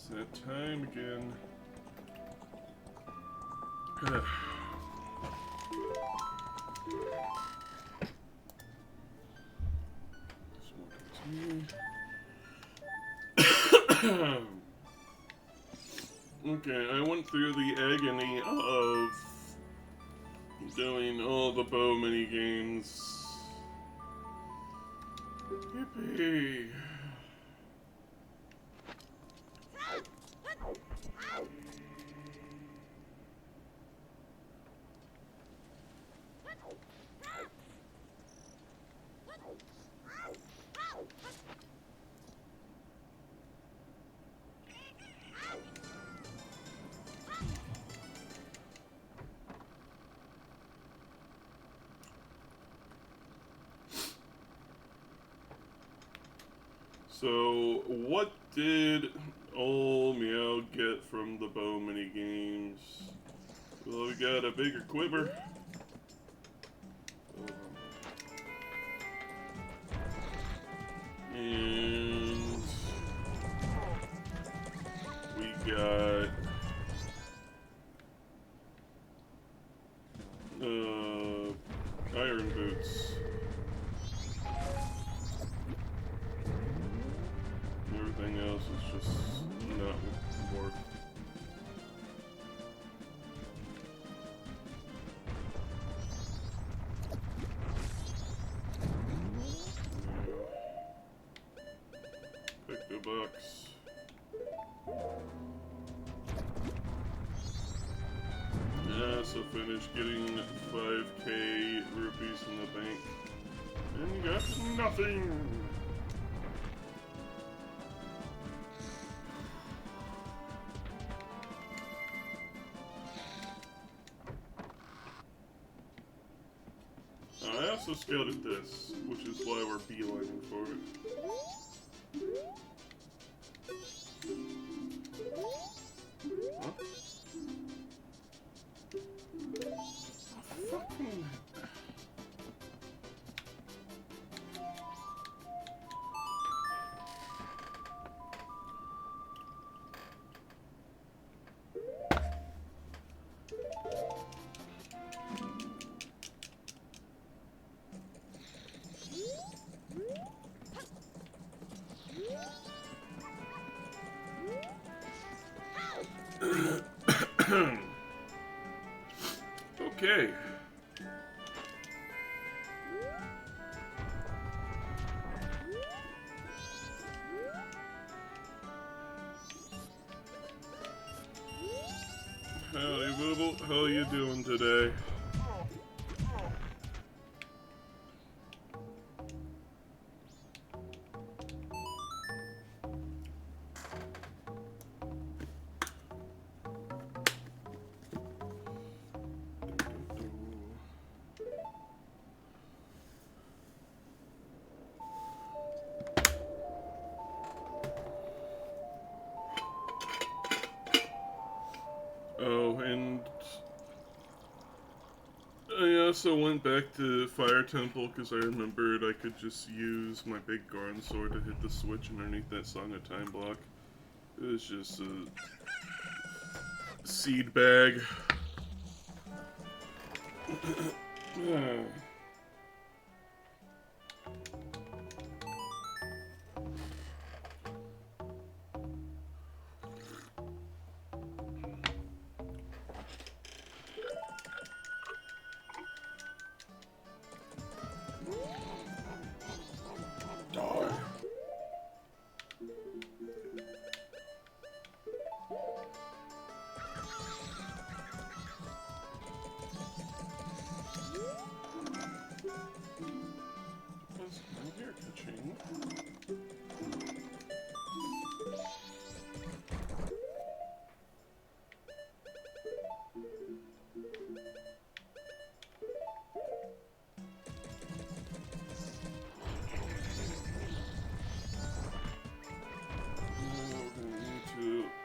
that time again. Okay, I went through the agony of doing all the bow mini games. Yippee! So, what did old Meow get from the bow mini games? Well, we got a bigger quiver. And we got iron boots. Everything else is just not worth. Pick the box. Yeah, so finish getting 5k rupees in the bank. And got nothing! I also scouted this, which is why we're beelining for it. Huh? Oh, fucking... Okay. Howdy, Booble. How you doing today? Oh, and I also went back to Fire Temple because I remembered I could just use my big Garn sword to hit the switch underneath that Song of Time block. It was just a seed bag.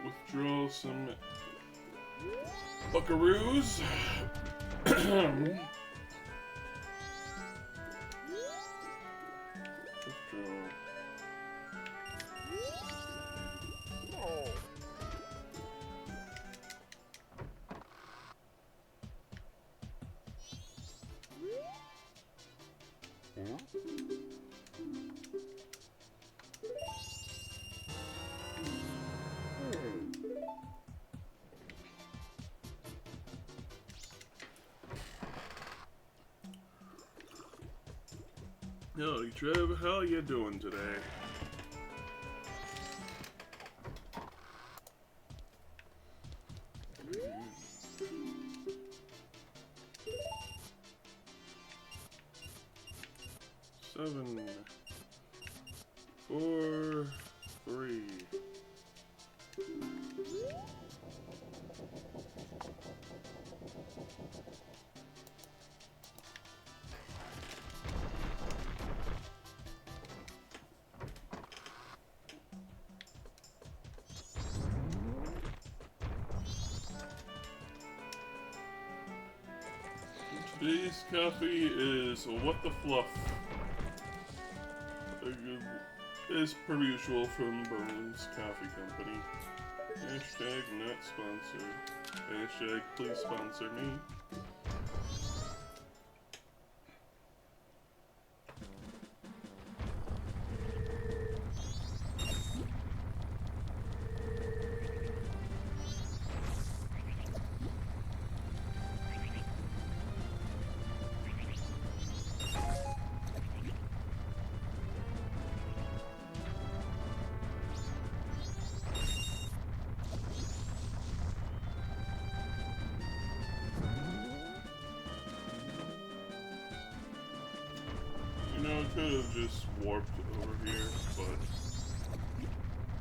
Withdraw some buckaroos. Withdraw. Howdy, Trev. How you doing today? Seven, 4, 3. Today's coffee is What the Fluff. As per usual from Berlin's Coffee Company. Hashtag not sponsored. Hashtag please sponsor me. Could have just warped over here, but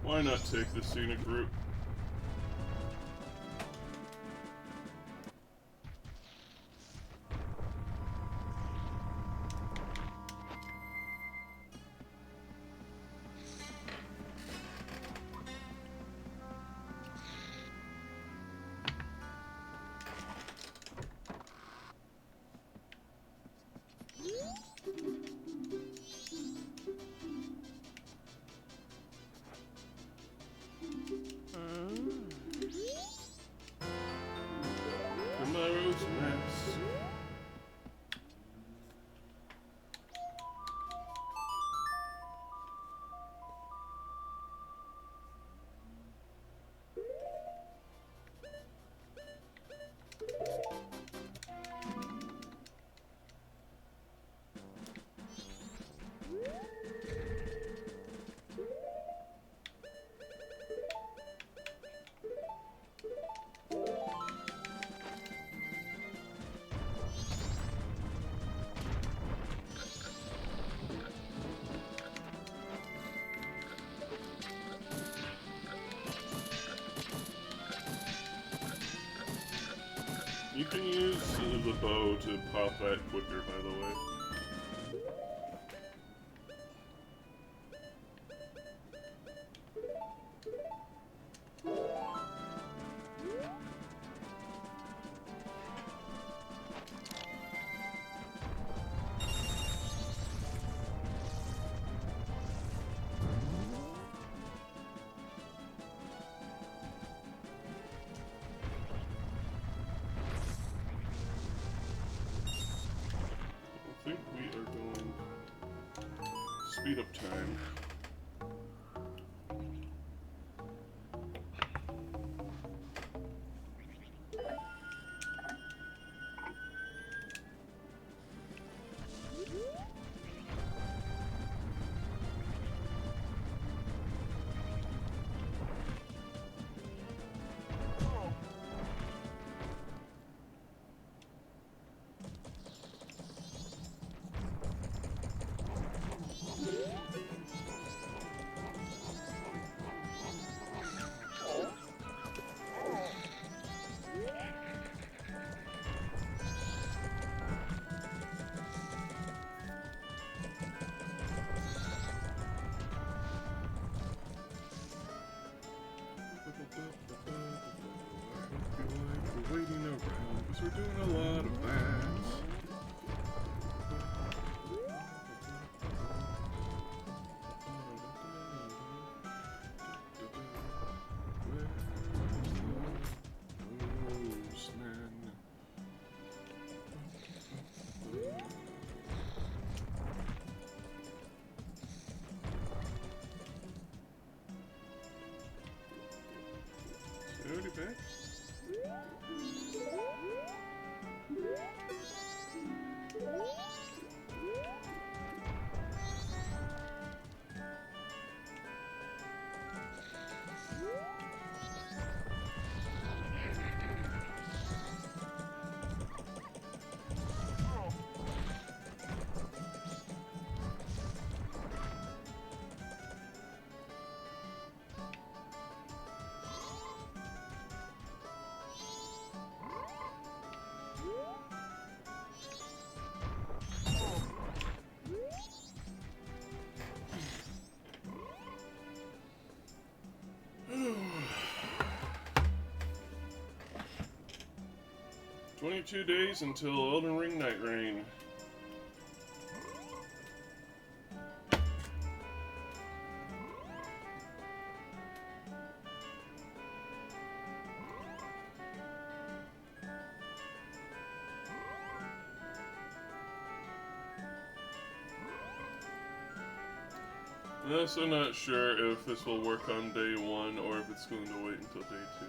why not take the scenic route? Tomorrow's mess. You can use the bow to pop that quicker, by the way. I think we are going to speed up time. Waiting around because we're doing a lot of that. Already back? 2 days until Elden Ring Night Rain. I'm also not sure if this will work on day 1 or if it's going to wait until day 2.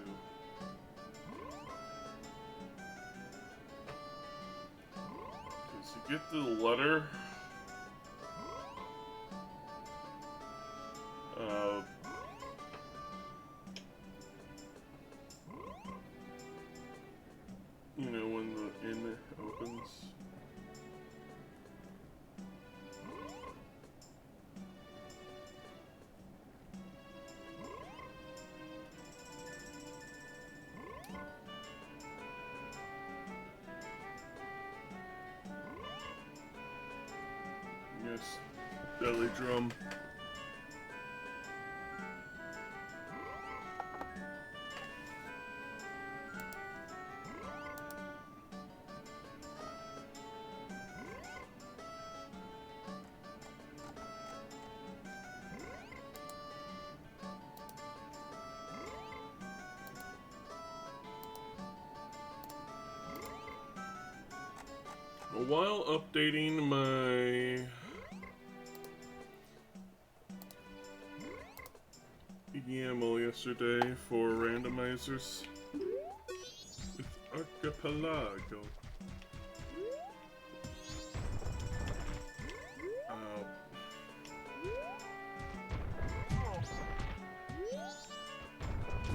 So you get the letter. You know, when the inn opens. Yes, belly drum. While updating my YAML yesterday for randomizers with Archipelago.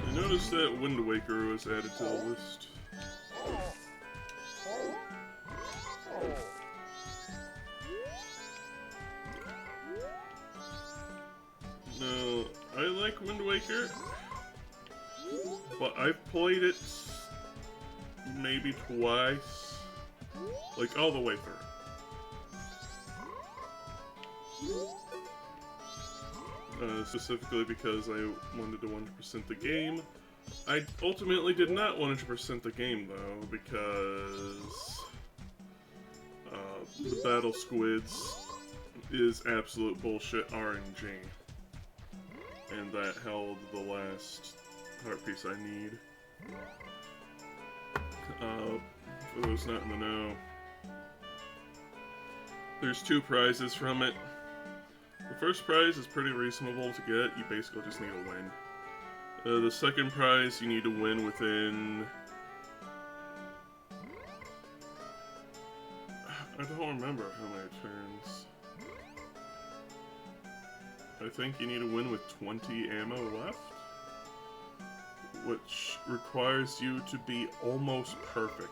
I noticed that Wind Waker was added to the list. No, I like Wind Waker, but I've played it maybe twice, like all the way through. Specifically because I wanted to 100% the game. I ultimately did not 100% the game though, because the Battle Squids is absolute bullshit RNG. And that held the last heart piece I need. For those not in the know, there's 2 prizes from it. The first prize is pretty reasonable to get. You basically just need a win. The second prize you need to win within... I don't remember how many turns. I think you need to win with 20 ammo left, which requires you to be almost perfect.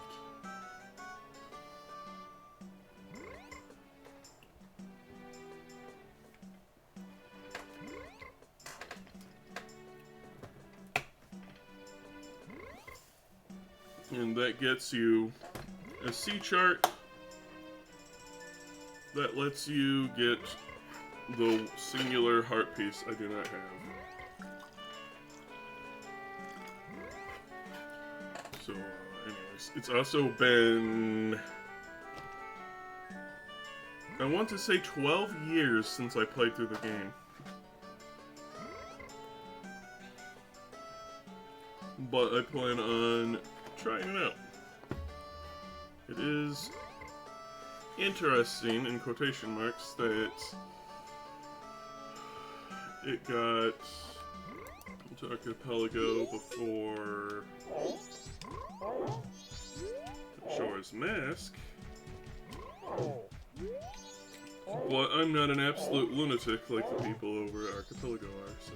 And that gets you a C chart that lets you get the singular heart piece I do not have. So, anyways, it's also been, I want to say 12 years since I played through the game. But I plan on trying it out. It is interesting, in quotation marks, that it got to Archipelago before Majora's Mask. But I'm not an absolute lunatic like the people over at Archipelago are, so...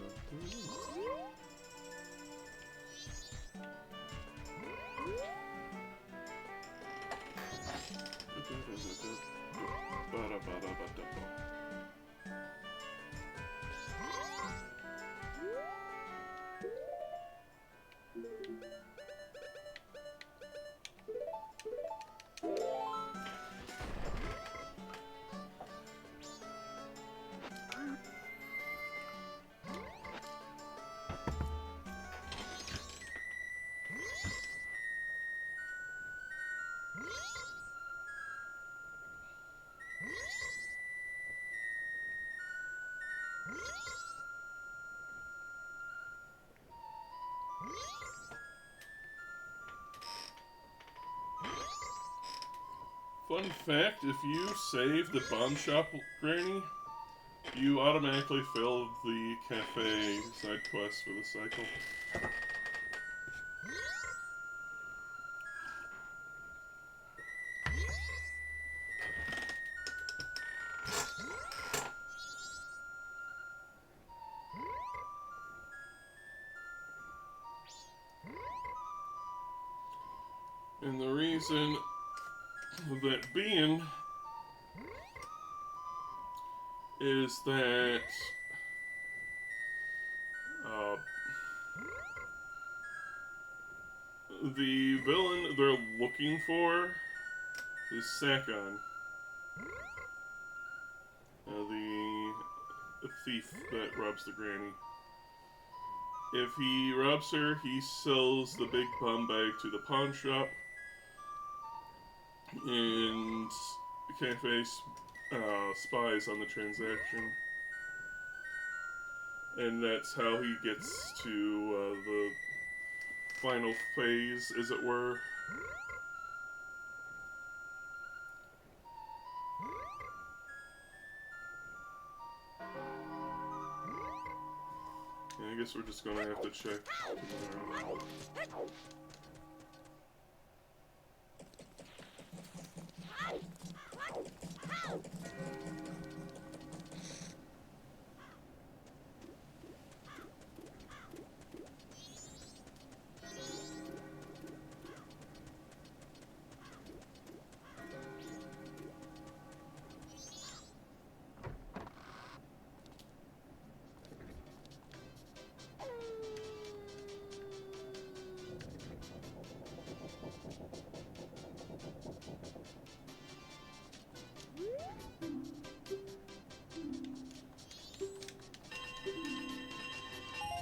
Fun fact, if you save the bomb shop granny, you automatically fill the cafe side quest for the cycle. And the reason that being is that the villain they're looking for is Sakon, the thief that robs the granny. If he robs her, he sells the big bomb bag to the pawn shop, and the cafe spies on the transaction. And that's how he gets to the final phase, as it were. Yeah, I guess we're just gonna have to check tomorrow.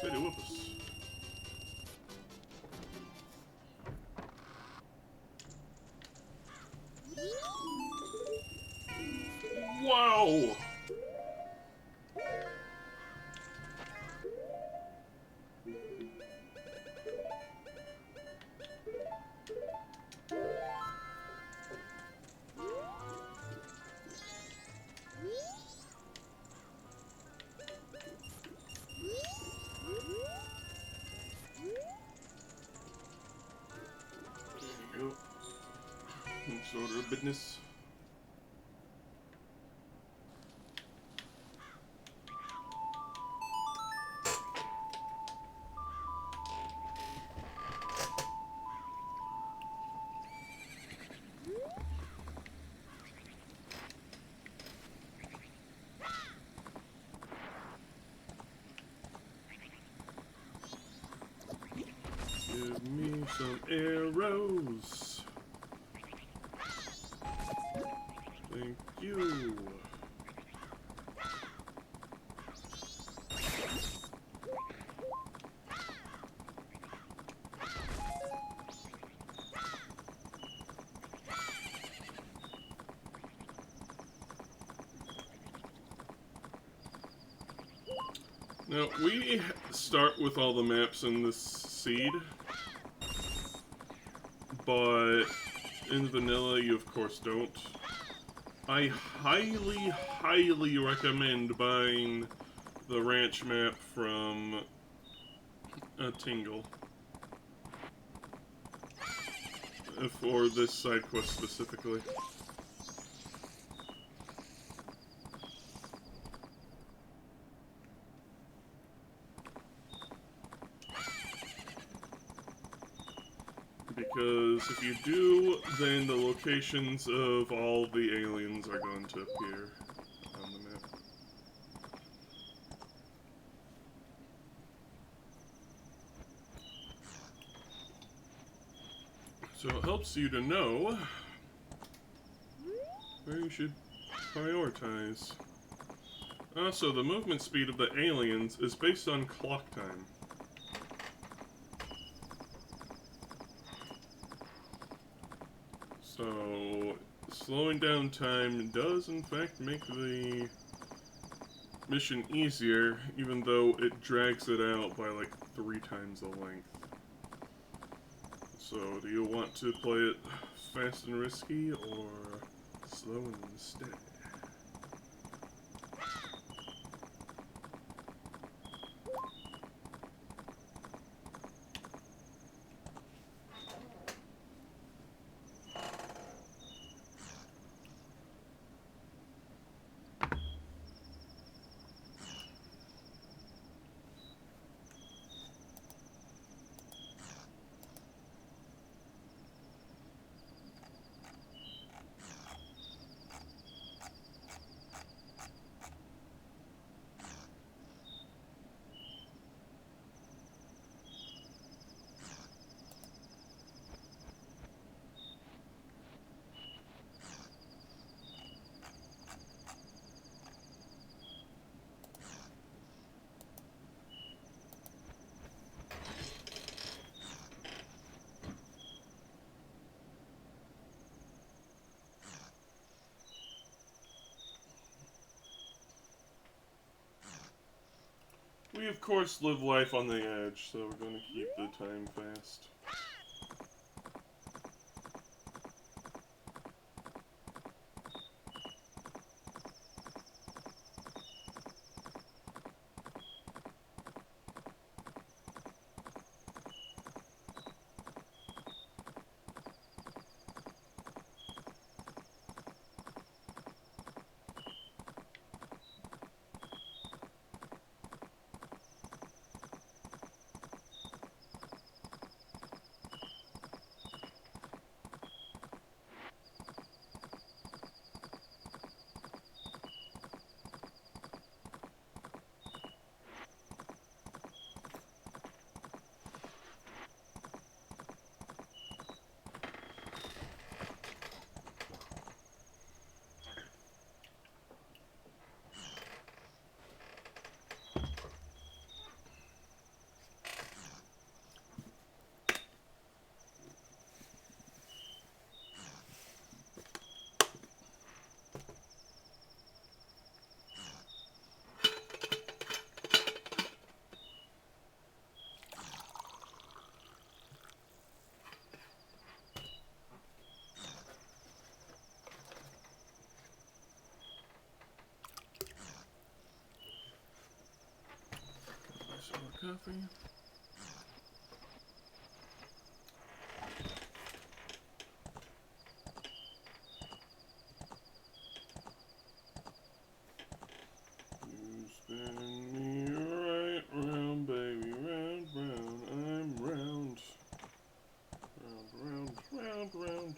Say to whoop us. Wow! There you go. Next order of business. Give me some arrows. Thank you. Now, we start with all the maps in this seed, but in vanilla you of course don't. I highly, highly recommend buying the ranch map from Tingle for this side quest specifically. Because if you do, then the locations of all the aliens are going to appear on the map. So it helps you to know where you should prioritize. Also, the movement speed of the aliens is based on clock time. So, slowing down time does in fact make the mission easier, even though it drags it out by like 3 times the length. So, do you want to play it fast and risky, or Slow and steady. We, of course, live life on the edge, so we're going to keep the time fast. Some more coffee. You spin me right round, baby, round, round. I'm round. Round, round, round, round.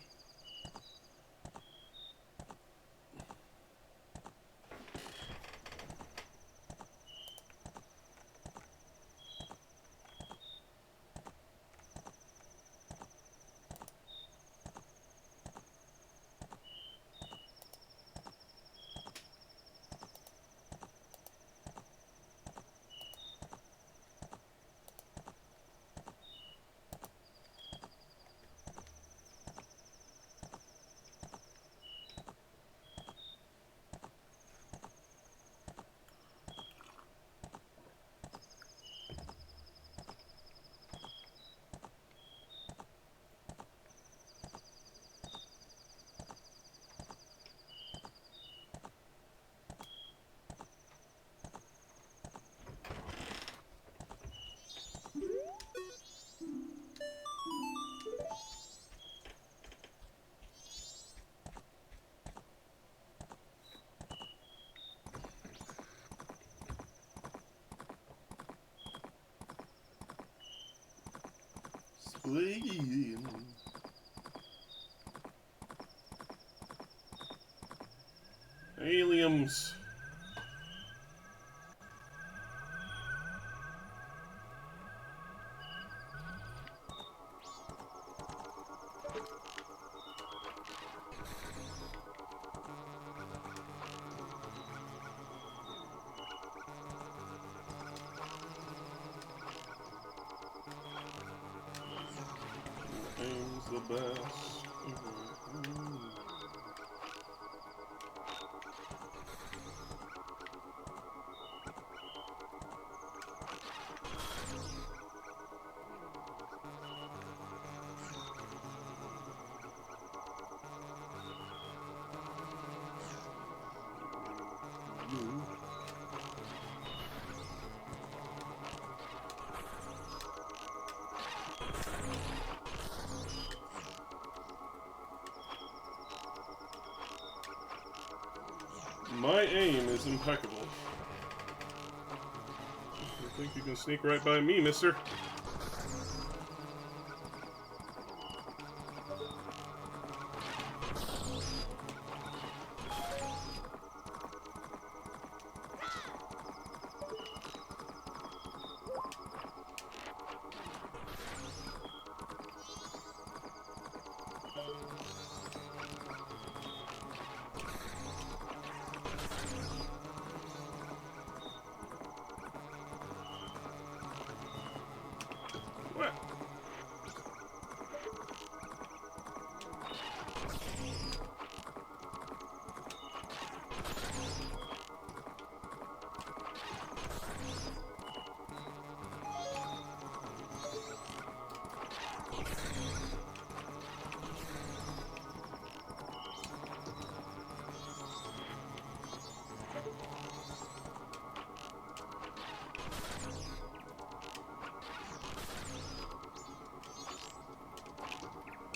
Spleen. Aliens. Aim's the best. My aim is impeccable. You think you can sneak right by me, mister? What?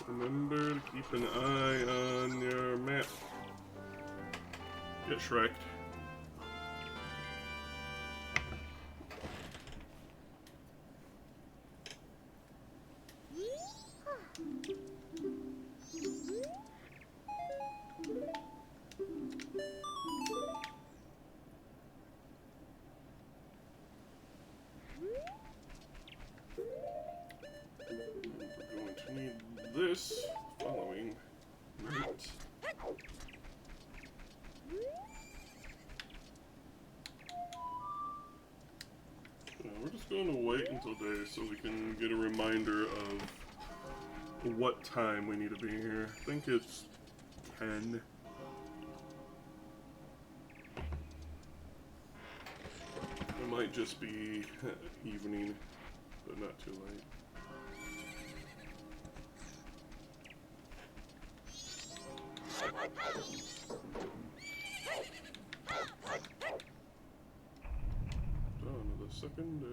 Remember to keep an eye on your map. Get Shrek'd. We're going to need this following night. We're just going to wait until day so we can get a reminder of what time we need to be here. I think it's 10. It might just be evening, but not too late. Dawn of the second day.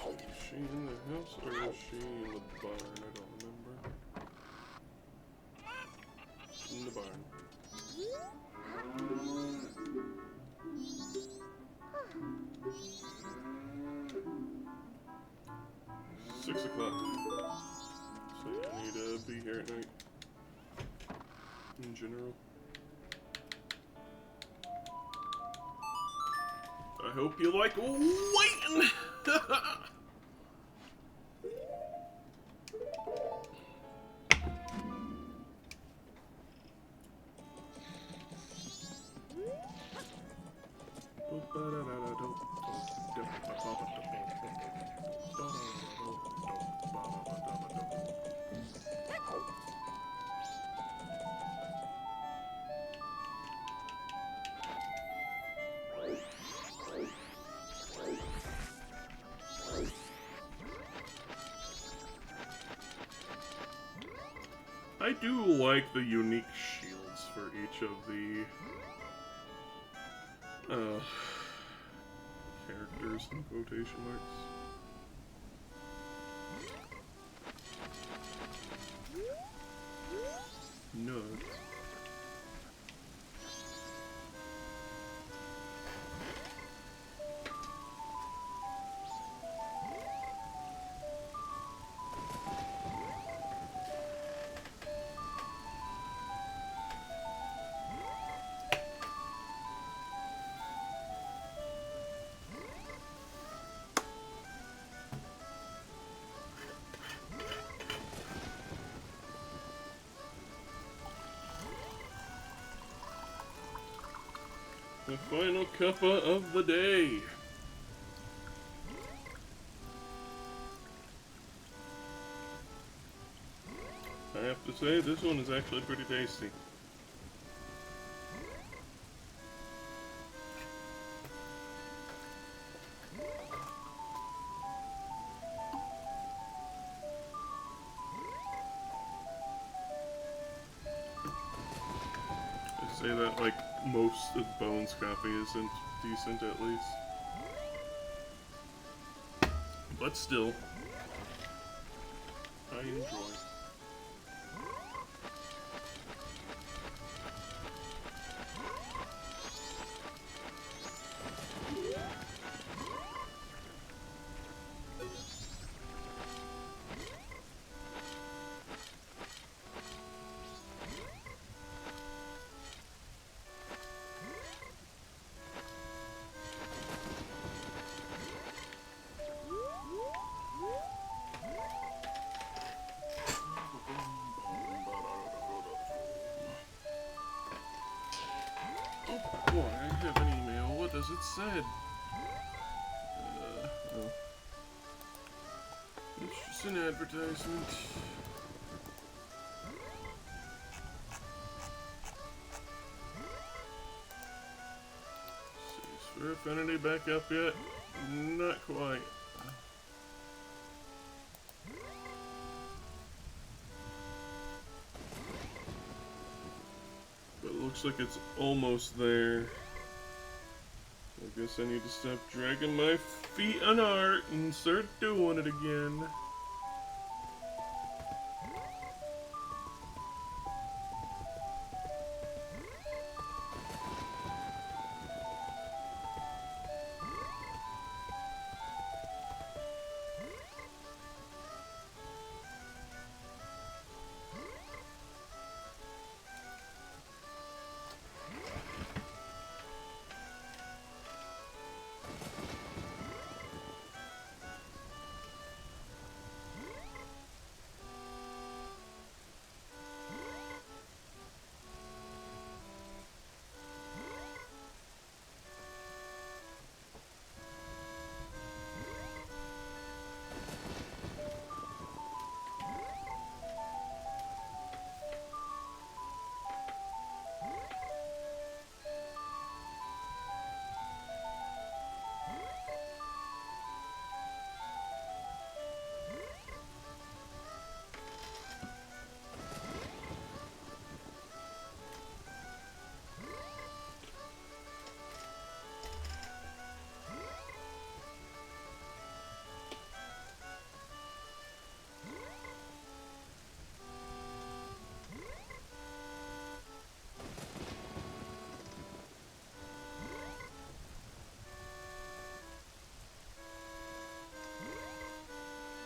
Is she in the house or is she in the barn? I don't remember. In the barn. 6 o'clock. So yeah, I need to be here at night. In general. I hope you like waiting! I do like the unique shields for each of the characters in quotation marks. Nuts. The final cuppa of the day. I have to say, this one is actually pretty tasty. I say that like most of Bones coffee isn't. decent at least. But still, I enjoy. Boy, I have an email. What does it say? Oh. It's just an advertisement. Is Sphere Affinity back up yet? Not quite. But it looks like it's almost there. I guess I need to stop dragging my feet on art and start doing it again.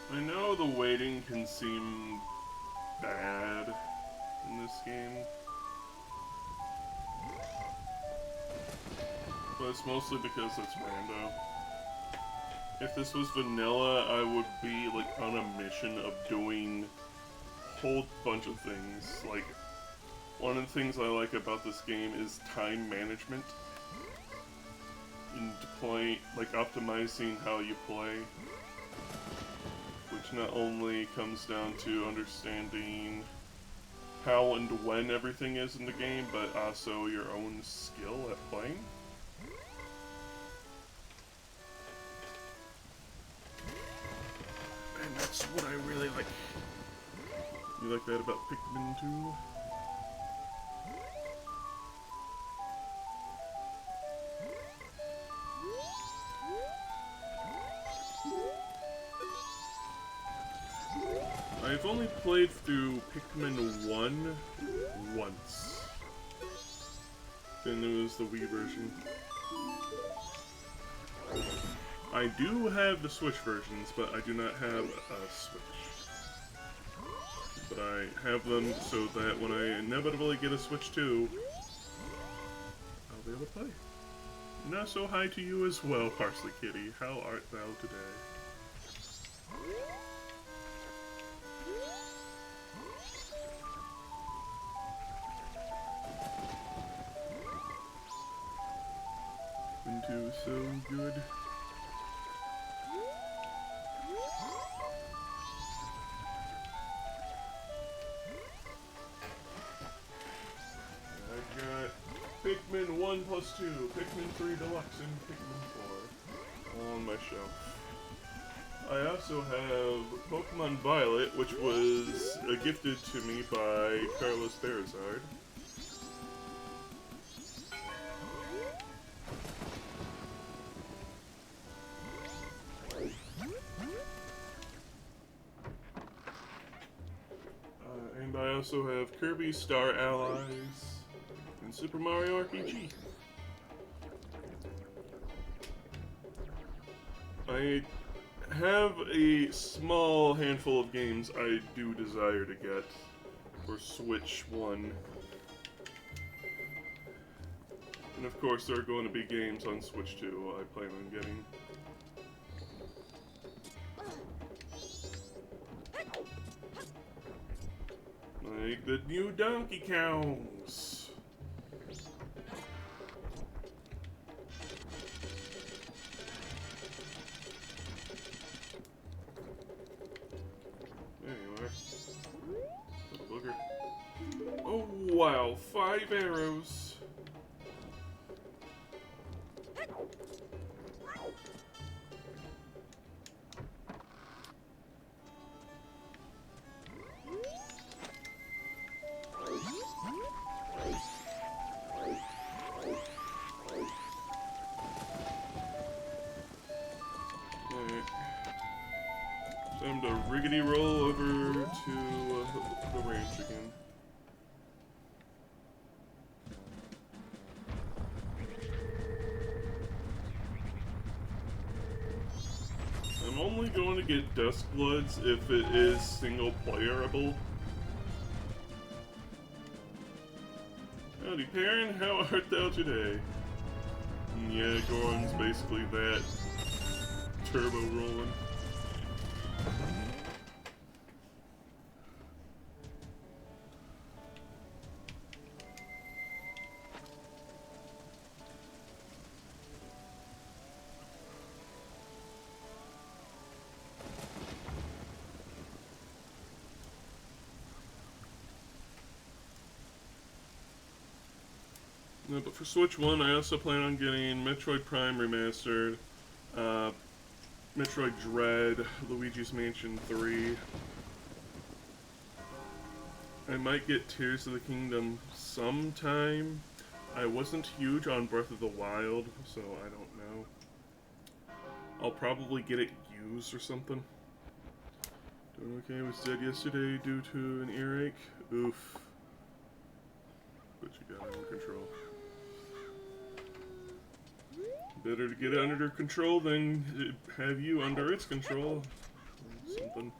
I know the waiting can seem bad in this game, but it's mostly because it's rando. If this was vanilla, I would be like on a mission of doing a whole bunch of things. Like, one of the things I like about this game is time management and like optimizing how you play. Which not only comes down to understanding how and when everything is in the game, but also your own skill at playing. And that's what I really like. You like that about Pikmin 2? I've only played through Pikmin 1 once. And it was the Wii version. I do have the Switch versions, but I do not have a Switch. But I have them so that when I inevitably get a Switch 2, I'll be able to play. Not so high to you as well, Parsley Kitty. How art thou today? Into so good. I've got Pikmin 1 plus 2, Pikmin 3 Deluxe, and Pikmin 4 on my shelf. I also have Pokemon Violet, which was gifted to me by Carlos Bearzard. also have Kirby Star Allies and Super Mario RPG. I have a small handful of games I do desire to get for Switch 1. And of course there are going to be games on Switch 2 I plan on getting. Like the new Donkey Kongs. Anyway. A booger. Oh wow, 5 arrows. Time to riggedy roll over to the ranch again. I'm only going to get Duskbloods if it is single playerable. Howdy, Perrin, how art thou today? Yeah, Goron's basically that turbo rolling. No, but for Switch 1, I also plan on getting Metroid Prime Remastered, Metroid Dread, Luigi's Mansion 3. I might get Tears of the Kingdom sometime. I wasn't huge on Breath of the Wild, so I don't know. I'll probably get it used or something. Doing okay, was dead yesterday due to an earache. Oof. But you got it under control. Better to get it under control than have you under its control. Something.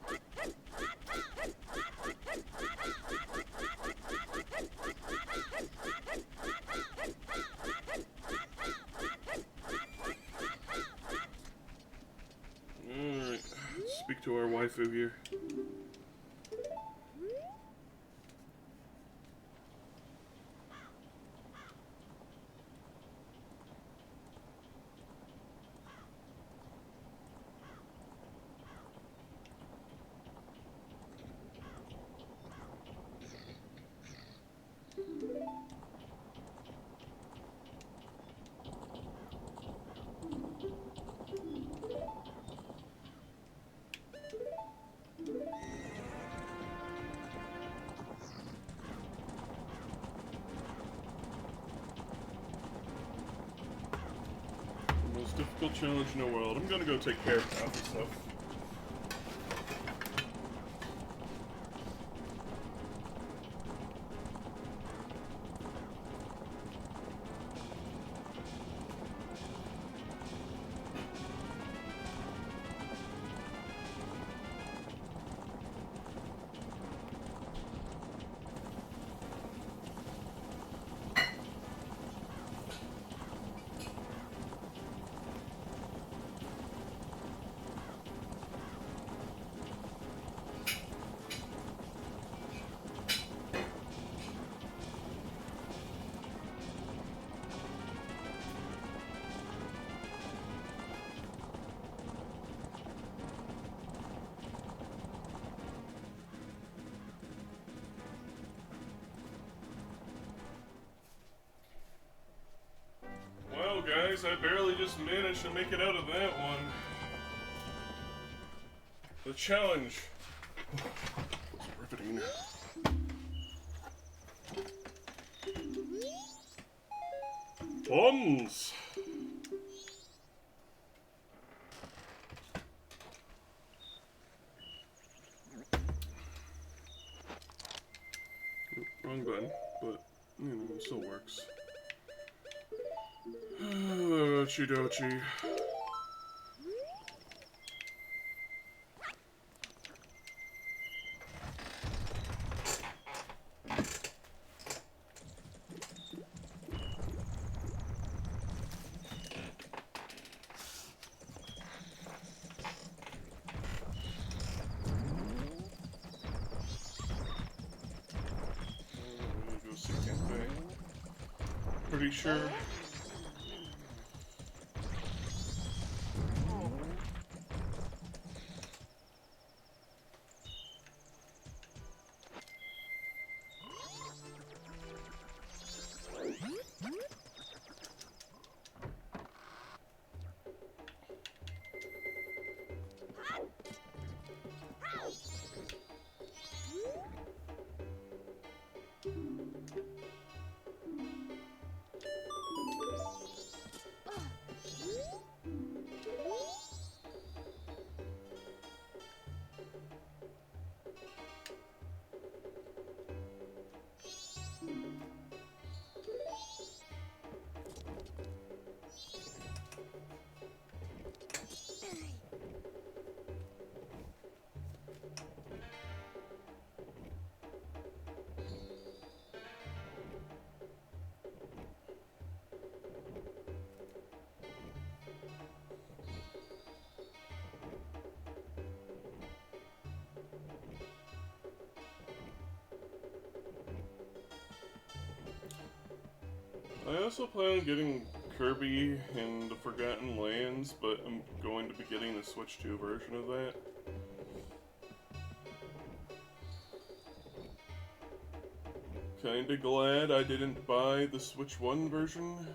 Alright, let's speak to our waifu here. Difficult challenge in the world. I'm gonna go take care of half the stuff. Well, guys, I barely just managed to make it out of that one. The challenge was riveting. Bombs! Wrong button, but, you know, it still works. Chidochi. Go see Cafe. Pretty sure. I also plan on getting Kirby and the Forgotten Lands, but I'm going to be getting the Switch 2 version of that. Kinda glad I didn't buy the Switch 1 version.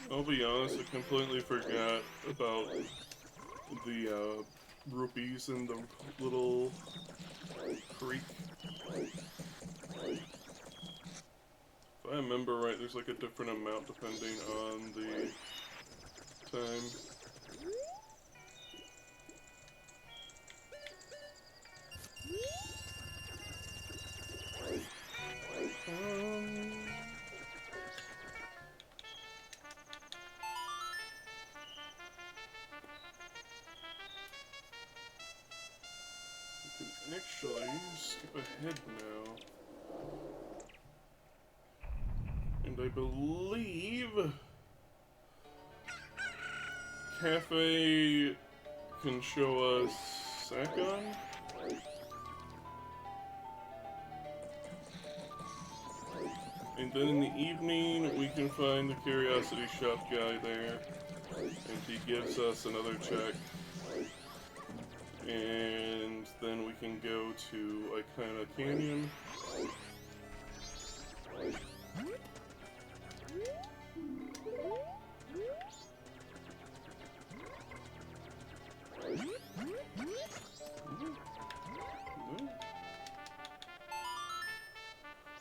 I'll be honest, I completely forgot about the rupees in the little creek. If I remember right, there's like a different amount depending on the time. Actually, skip ahead now. And I believe Cafe can show us Sakon. And then in the evening, we can find the Curiosity Shop guy there. And he gives us another check. And then we can go to Icona Canyon.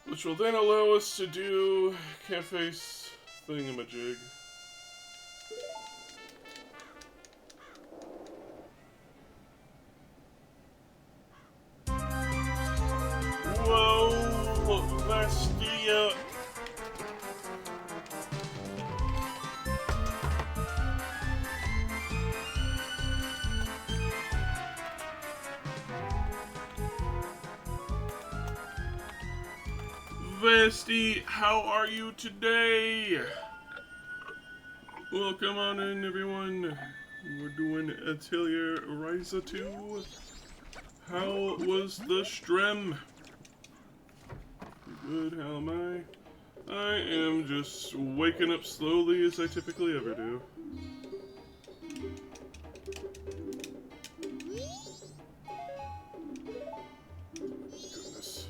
Which will then allow us to do Cafe's thingamajig. Vesty, how are you today? Well, come on in, everyone. We're doing Atelier Ryza 2. How was the stream? Good, how am I? I am just waking up slowly as I typically ever do. Goodness.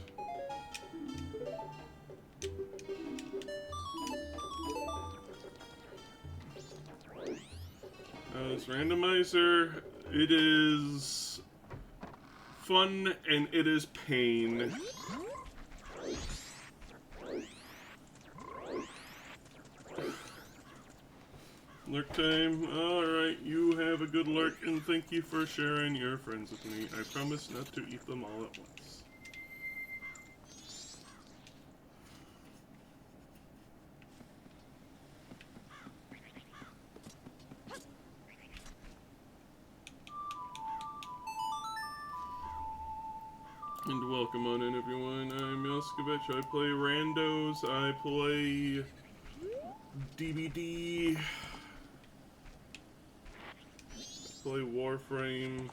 this randomizer, it is fun and it is pain. Lurk time. Alright, you have a good lurk and thank you for sharing your friends with me. I promise not to eat them all at once. And welcome on in, everyone. I'm Yoskovich. I play randos. I play DBD. Play Warframe.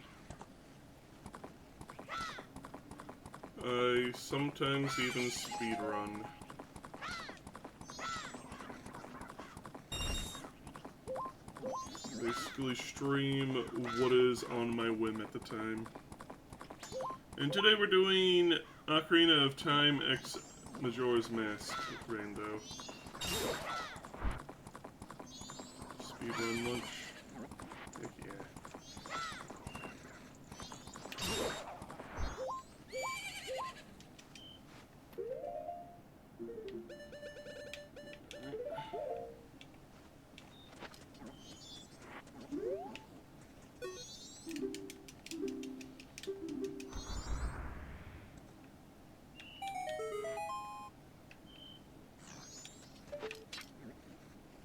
I sometimes even speedrun. Basically stream what is on my whim at the time. And today we're doing Ocarina of Time X Majora's Mask Rando. Speedrun lunch. Heck yeah.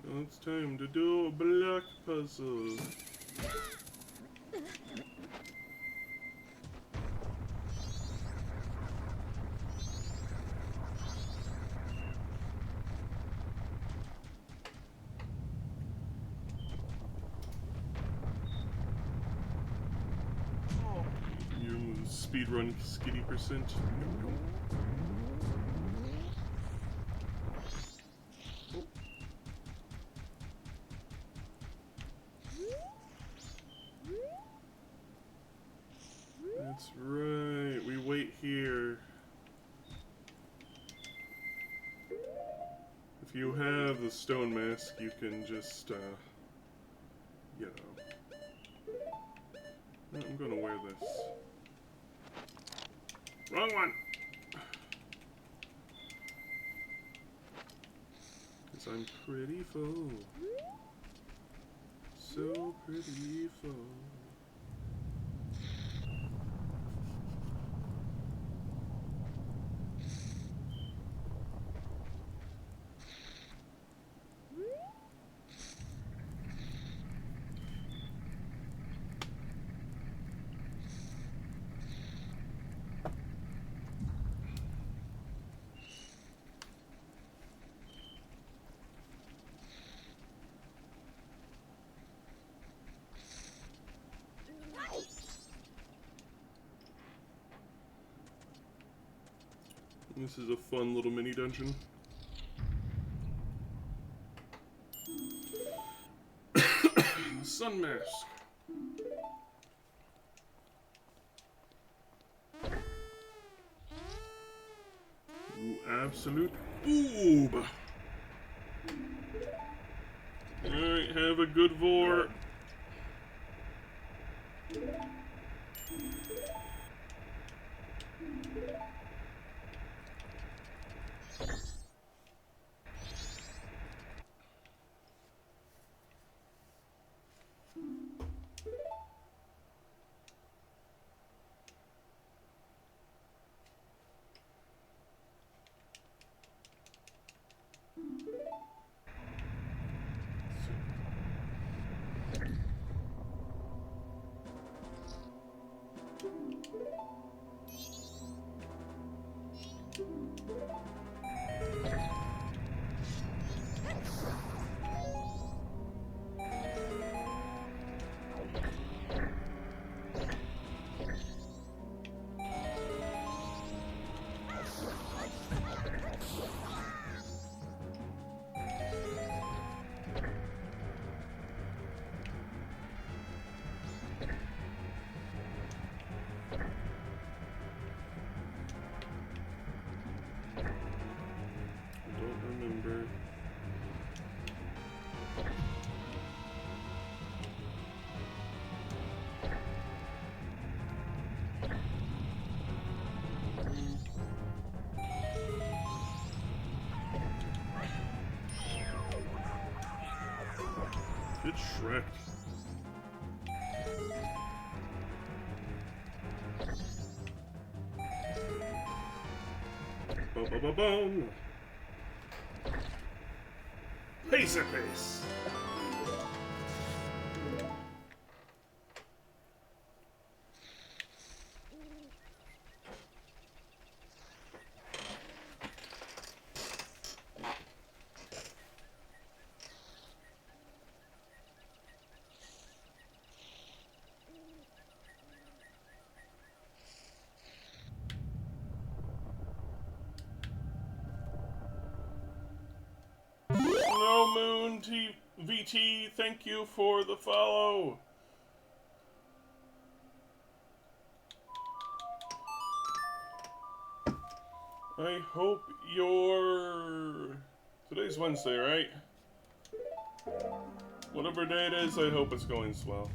Now it's time to do a block puzzle. You speedrun skitty %. That's right, we wait here. If you have the stone mask, you can just, you know. I'm gonna wear this. Wrong one! Because I'm pretty full. So pretty full. This is a fun little mini dungeon. Sun mask. You absolute boob. Alright, have a good vor. wrecked. Boom, boom, boom, boom. Pace. No Moon VT, thank you for the follow. I hope today's Wednesday, right? Whatever day it is, I hope it's going swell.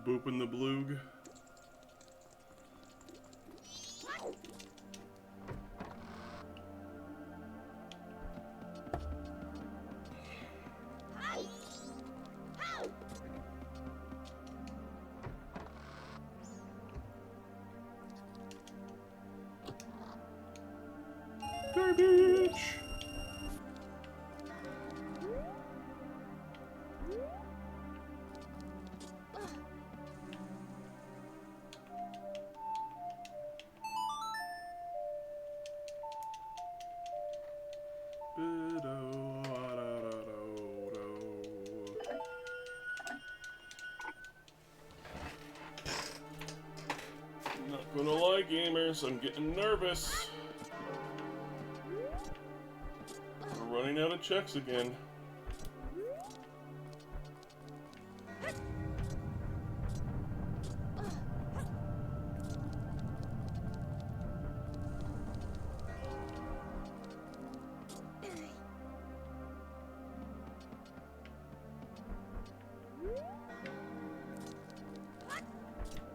Booping the bloog. Garbage! Not gonna lie, gamers, I'm getting nervous. We're running out of checks again.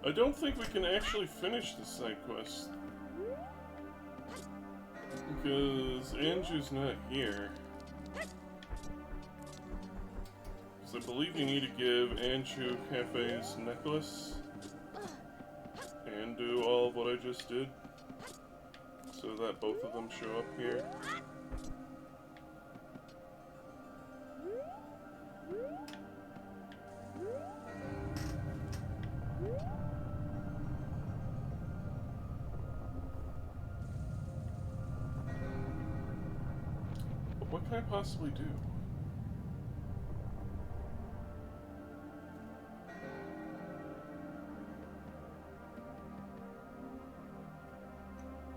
I don't think we can actually finish the side quest. Because Andrew's not here. Because I believe you need to give Andrew Cafe's necklace. And do all of what I just did. So that both of them show up here. What can I possibly do?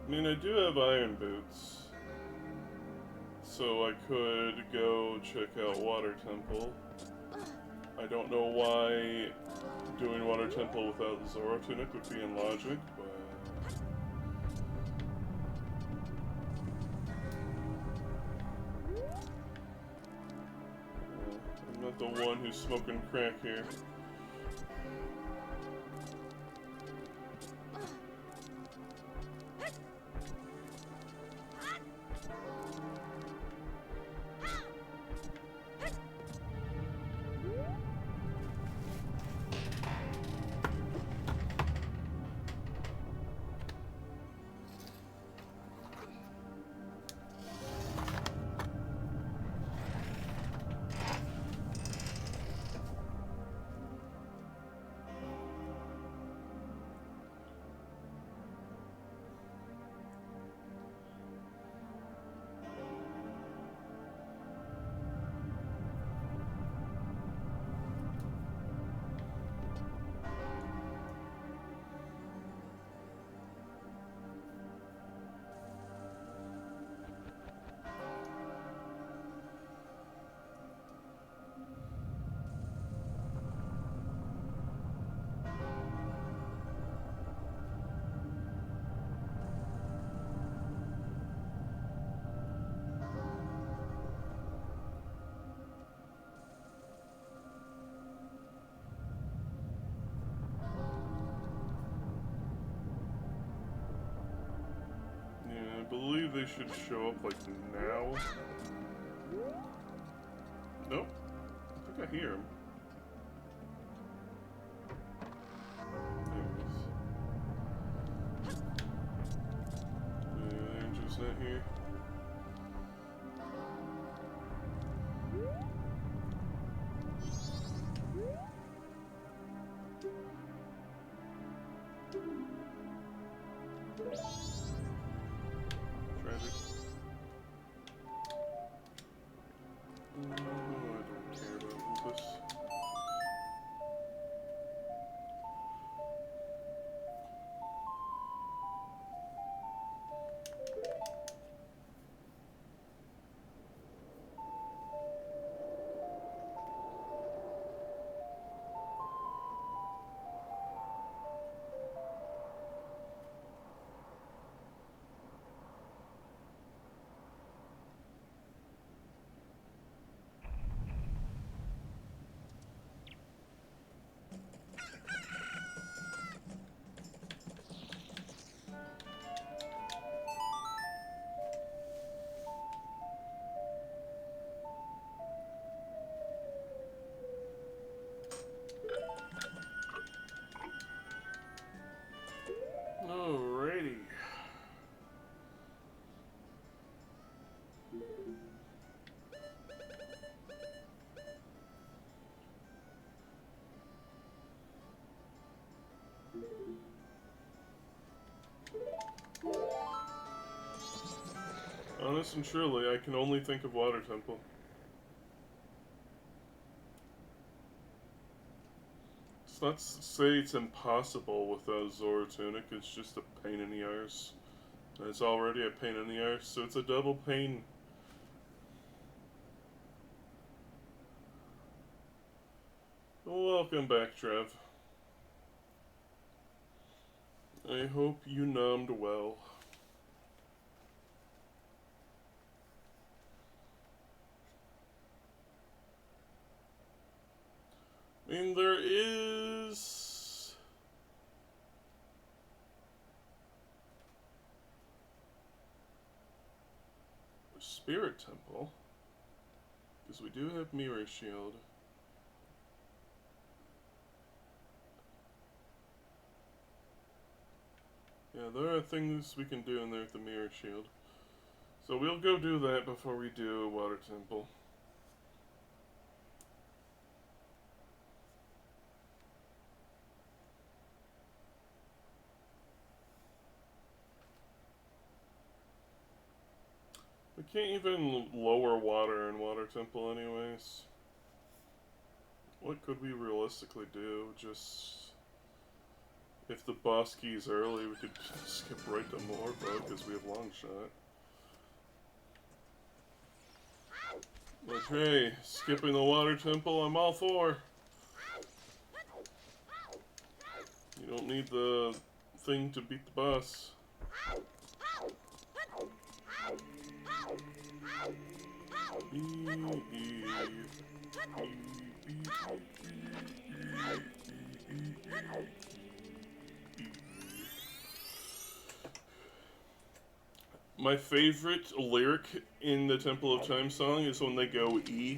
I mean, I do have iron boots, so I could go check out Water Temple. I don't know why doing Water Temple without the Zoro Tunic would be in logic, but... I'm not the one who's smoking crack here. believe they should show up like now. Nope. I think I hear him. There he is. The angel's not here. Tragic. I don't care about this. Alrighty. Honest and truly, I can only think of Water Temple. It's not to say it's impossible without Zora Tunic, it's just a pain in the arse. And it's already a pain in the arse, so it's a double pain. Welcome back, Trev. I hope you numbed well. I mean, there is... a Spirit Temple. Because we do have Mirror Shield. Yeah, there are things we can do in there with the Mirror Shield. So we'll go do that before we do a Water Temple. We can't even lower water in Water Temple anyways. What could we realistically do? Just... if the boss key's early, we could skip right to Morbo, because we have Long Shot. But hey, skipping the Water Temple, I'm all for. You don't need the thing to beat the boss. My favorite lyric in the Temple of Time song is when they go E.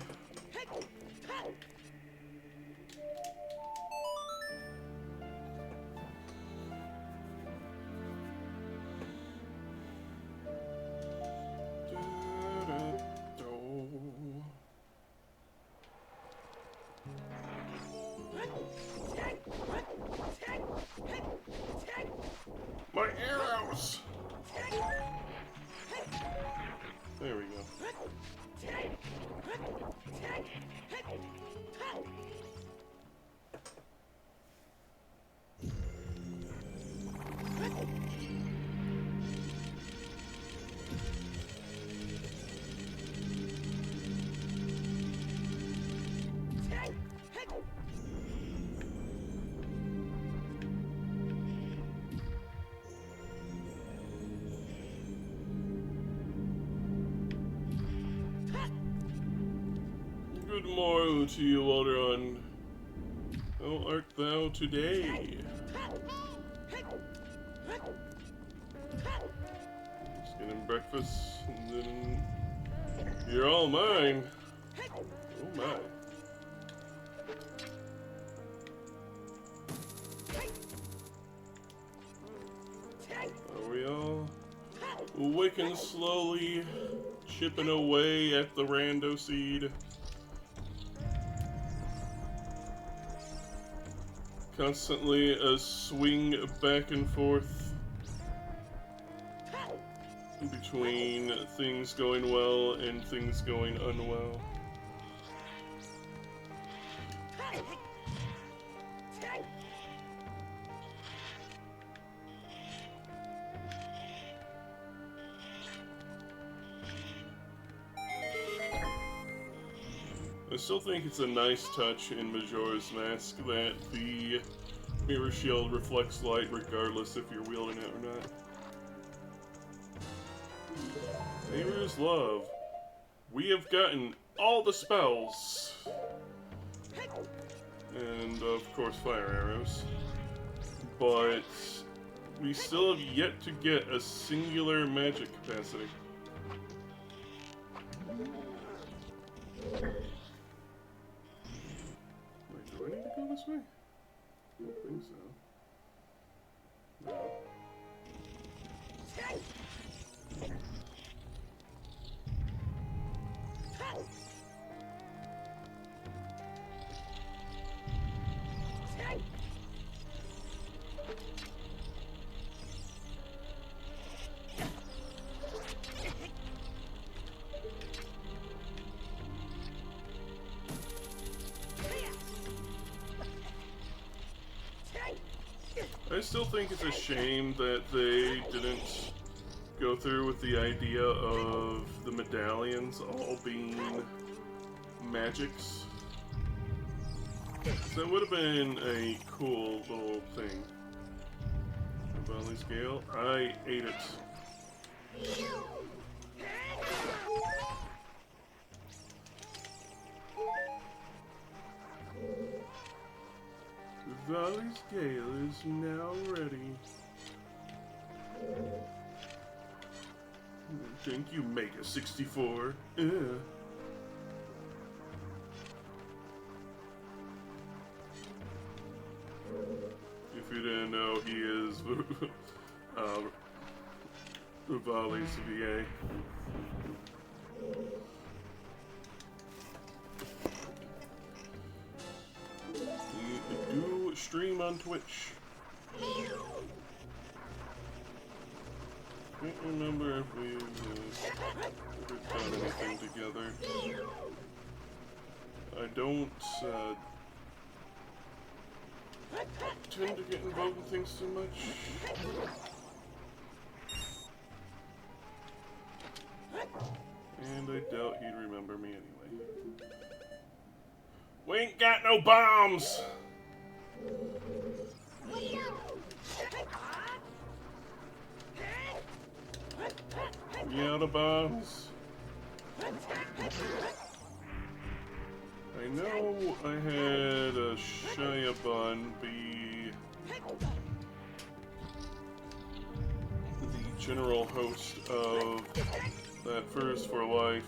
My arrows! There we go. Good morrow to you, Alderon. How art thou today? Just getting breakfast, and then you're all mine. Oh my. Are we all waking slowly, chipping away at the rando seed? Constantly a swing back and forth between things going well and things going unwell. I still think it's a nice touch in Majora's Mask that the mirror shield reflects light regardless if you're wielding it or not. Neighbor's Love. We have gotten all the spells. And of course fire arrows. But we still have yet to get a singular magic capacity. Do I need to go this way? I don't think so. No. I still think it's a shame that they didn't go through with the idea of the medallions all being magics. That would have been a cool little thing. Valley scale. I ate it. The Valley scale is now ready. Think you make a 64? Yeah. If you didn't know, he is Rivali's VA. Do stream on Twitch. Can't remember if we've ever done anything together. I don't tend to get involved in things too much. And I doubt he'd remember me anyway. We ain't got no bombs! You out of bombs? I know I had a Shayabun be the general host of that First for Life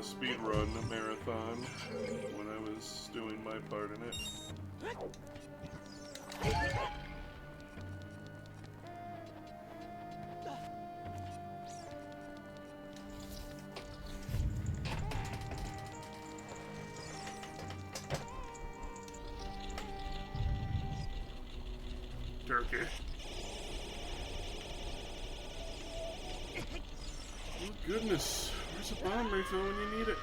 speedrun marathon when I was doing my part in it. Turkey. Oh goodness, where's a bomb refill when you need it?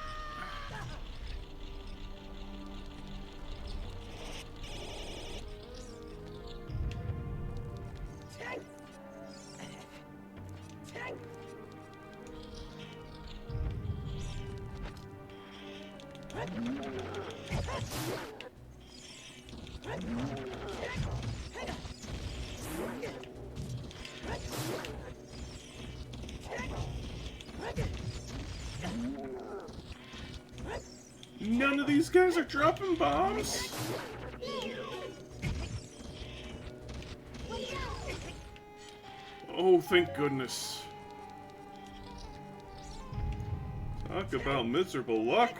None of these guys are dropping bombs? Oh, thank goodness. Talk about miserable luck.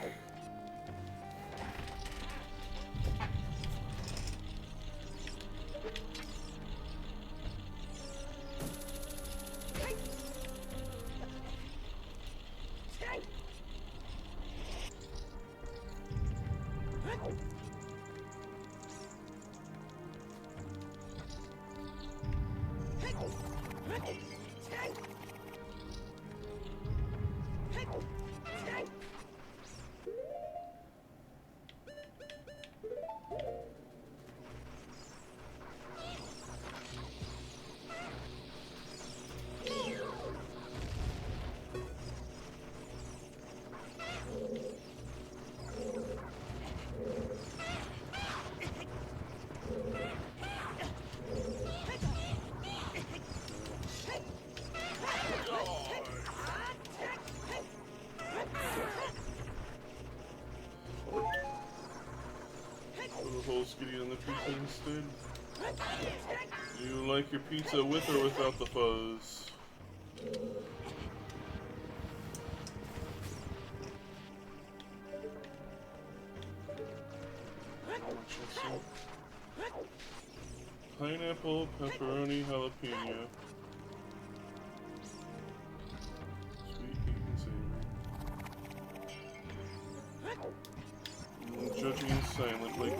Skitty on the pizza instead. Do you like your pizza with or without the fuzz? Pineapple, pepperoni, jalapeno. Sweet, heat, and savory. Judging silently.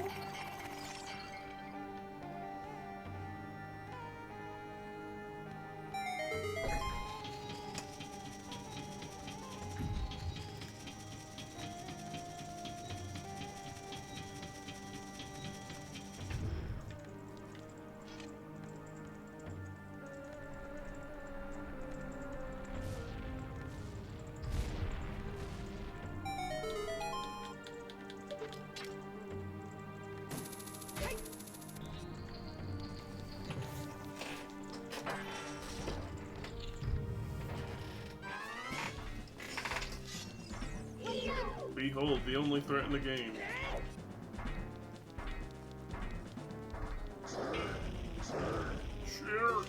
Behold, the only threat in the game. Sure.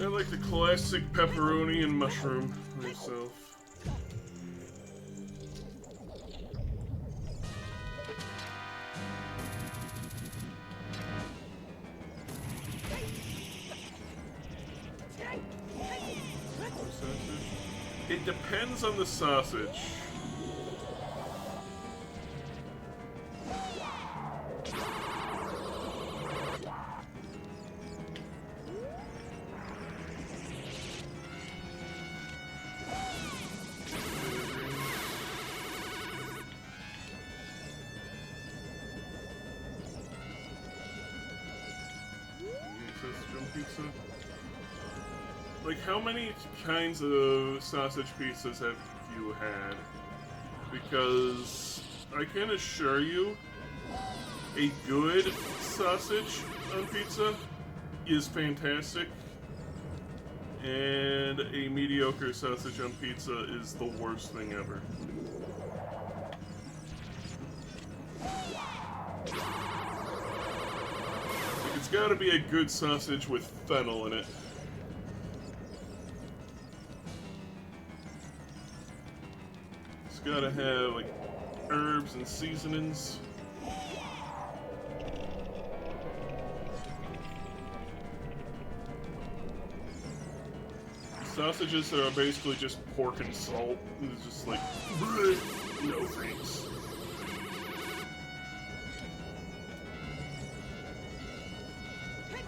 I like the classic pepperoni and mushroom myself. It depends on the sausage. Pizza. Like, how many kinds of sausage pizzas have you had? Because I can assure you, a good sausage on pizza is fantastic, and a mediocre sausage on pizza is the worst thing ever. It's gotta be a good sausage with fennel in it. It's gotta have, like, herbs and seasonings. Sausages that are basically just pork and salt. It's just like, no thanks.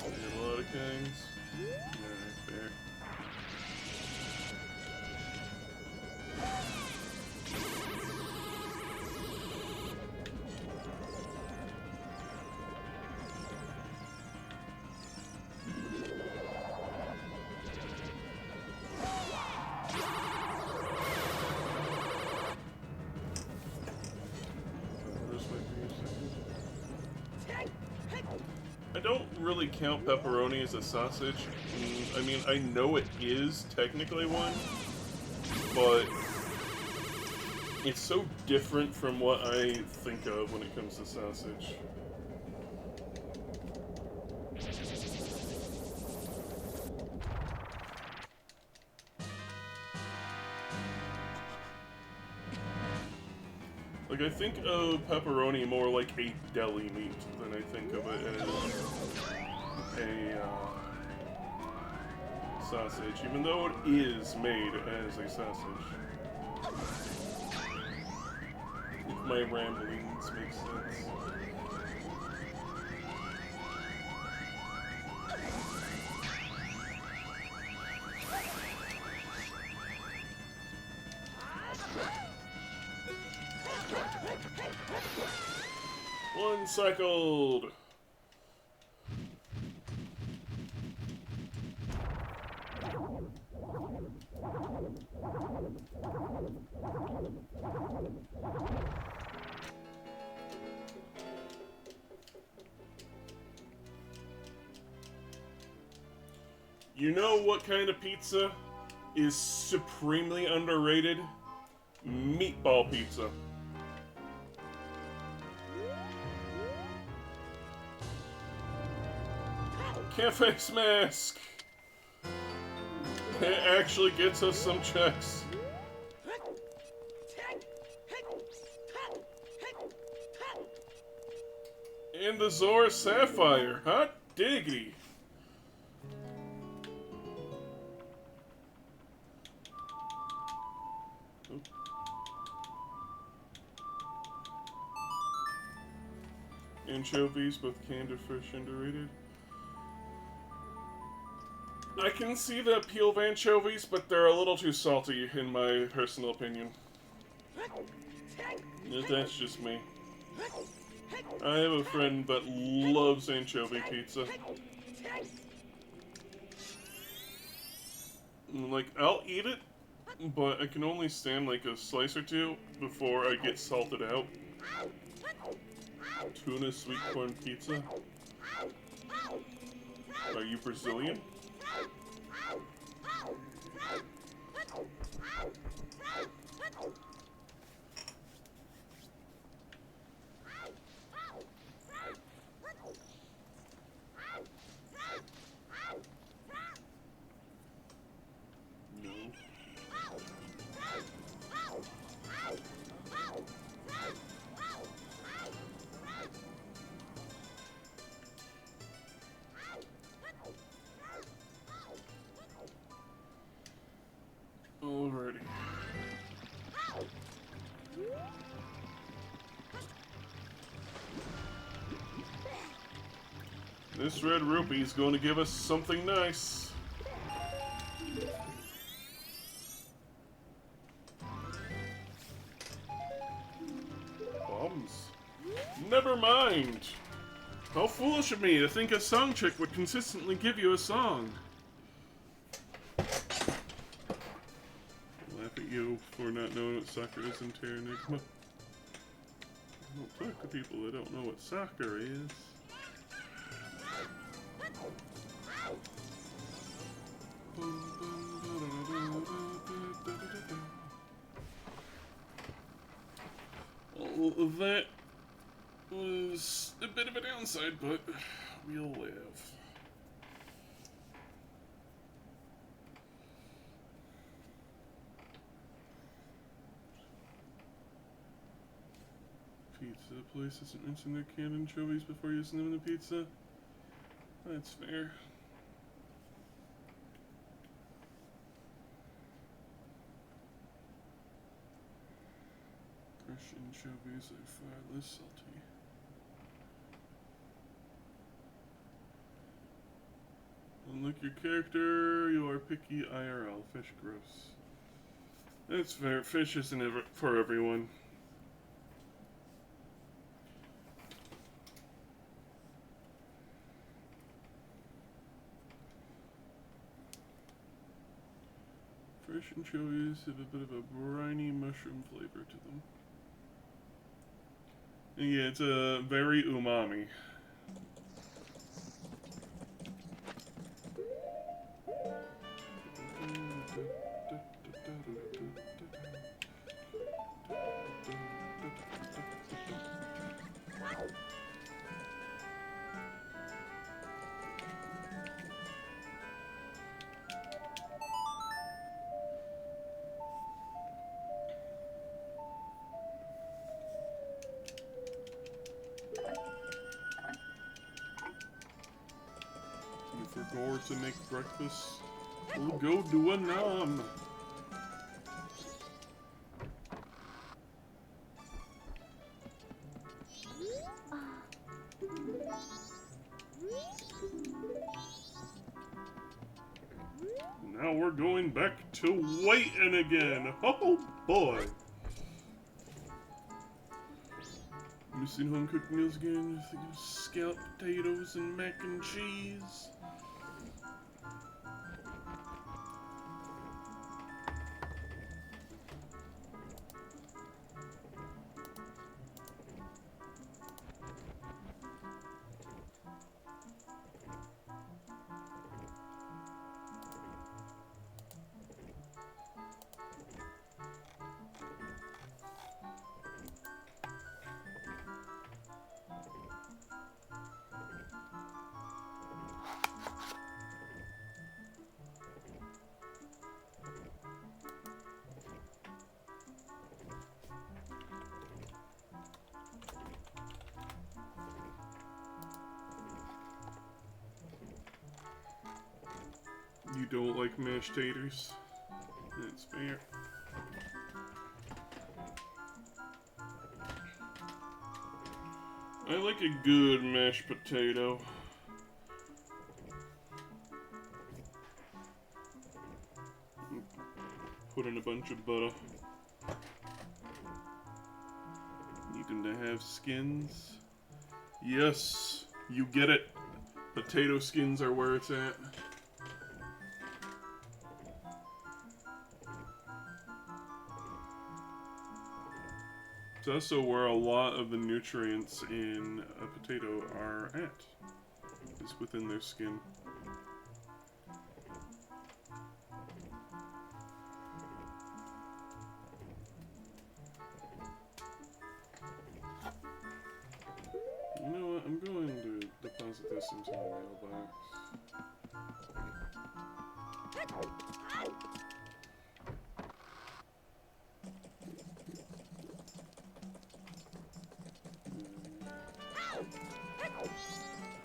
A lot of kinds. Alright, fair. I don't really count pepperoni as a sausage. I mean, I know it is technically one, but it's so different from what I think of when it comes to sausage. Like, I think of pepperoni more like a deli meat than I think of it as a sausage, even though it is made as a sausage. If my ramblings make sense. One cycled. You know what kind of pizza is supremely underrated? Meatball pizza. Cafe Smask! It actually gets us some checks. And the Zora Sapphire. Hot diggity. Anchovies, both canned or fresh, underrated. I can see the appeal of anchovies, but they're a little too salty, in my personal opinion. That's just me. I have a friend that loves anchovy pizza. Like, I'll eat it, but I can only stand like a slice or two before I get salted out. Tuna sweet corn pizza? Are you Brazilian? Alrighty. This red rupee is going to give us something nice. Bombs. Never mind. How foolish of me to think a song trick would consistently give you a song. Laugh at you for not knowing what soccer is in Terra Enigma. Don't talk to people that don't know what soccer is. Well, that was a bit of a downside, but we'll live. Pizza place doesn't mention their canned anchovies before using them in the pizza. That's fair. Fresh anchovies are far less salty. Unlike your character, you are picky IRL. Fish gross. That's fair. Fish isn't ever for everyone. Fresh anchovies have a bit of a briny mushroom flavor to them. And yeah, it's a very umami. for Gore to make breakfast. We'll go do a nom. Now we're going back to waiting again. Oh boy. Missing home cooked meals again. Scalloped potatoes and mac and cheese. You don't like mashed taters? That's fair. I like a good mashed potato. Put in a bunch of butter. Need them to have skins. Yes, you get it. Potato skins are where it's at. It's also where a lot of the nutrients in a potato are at. Is within their skin. You know what? I'm going to deposit this into my mailbox.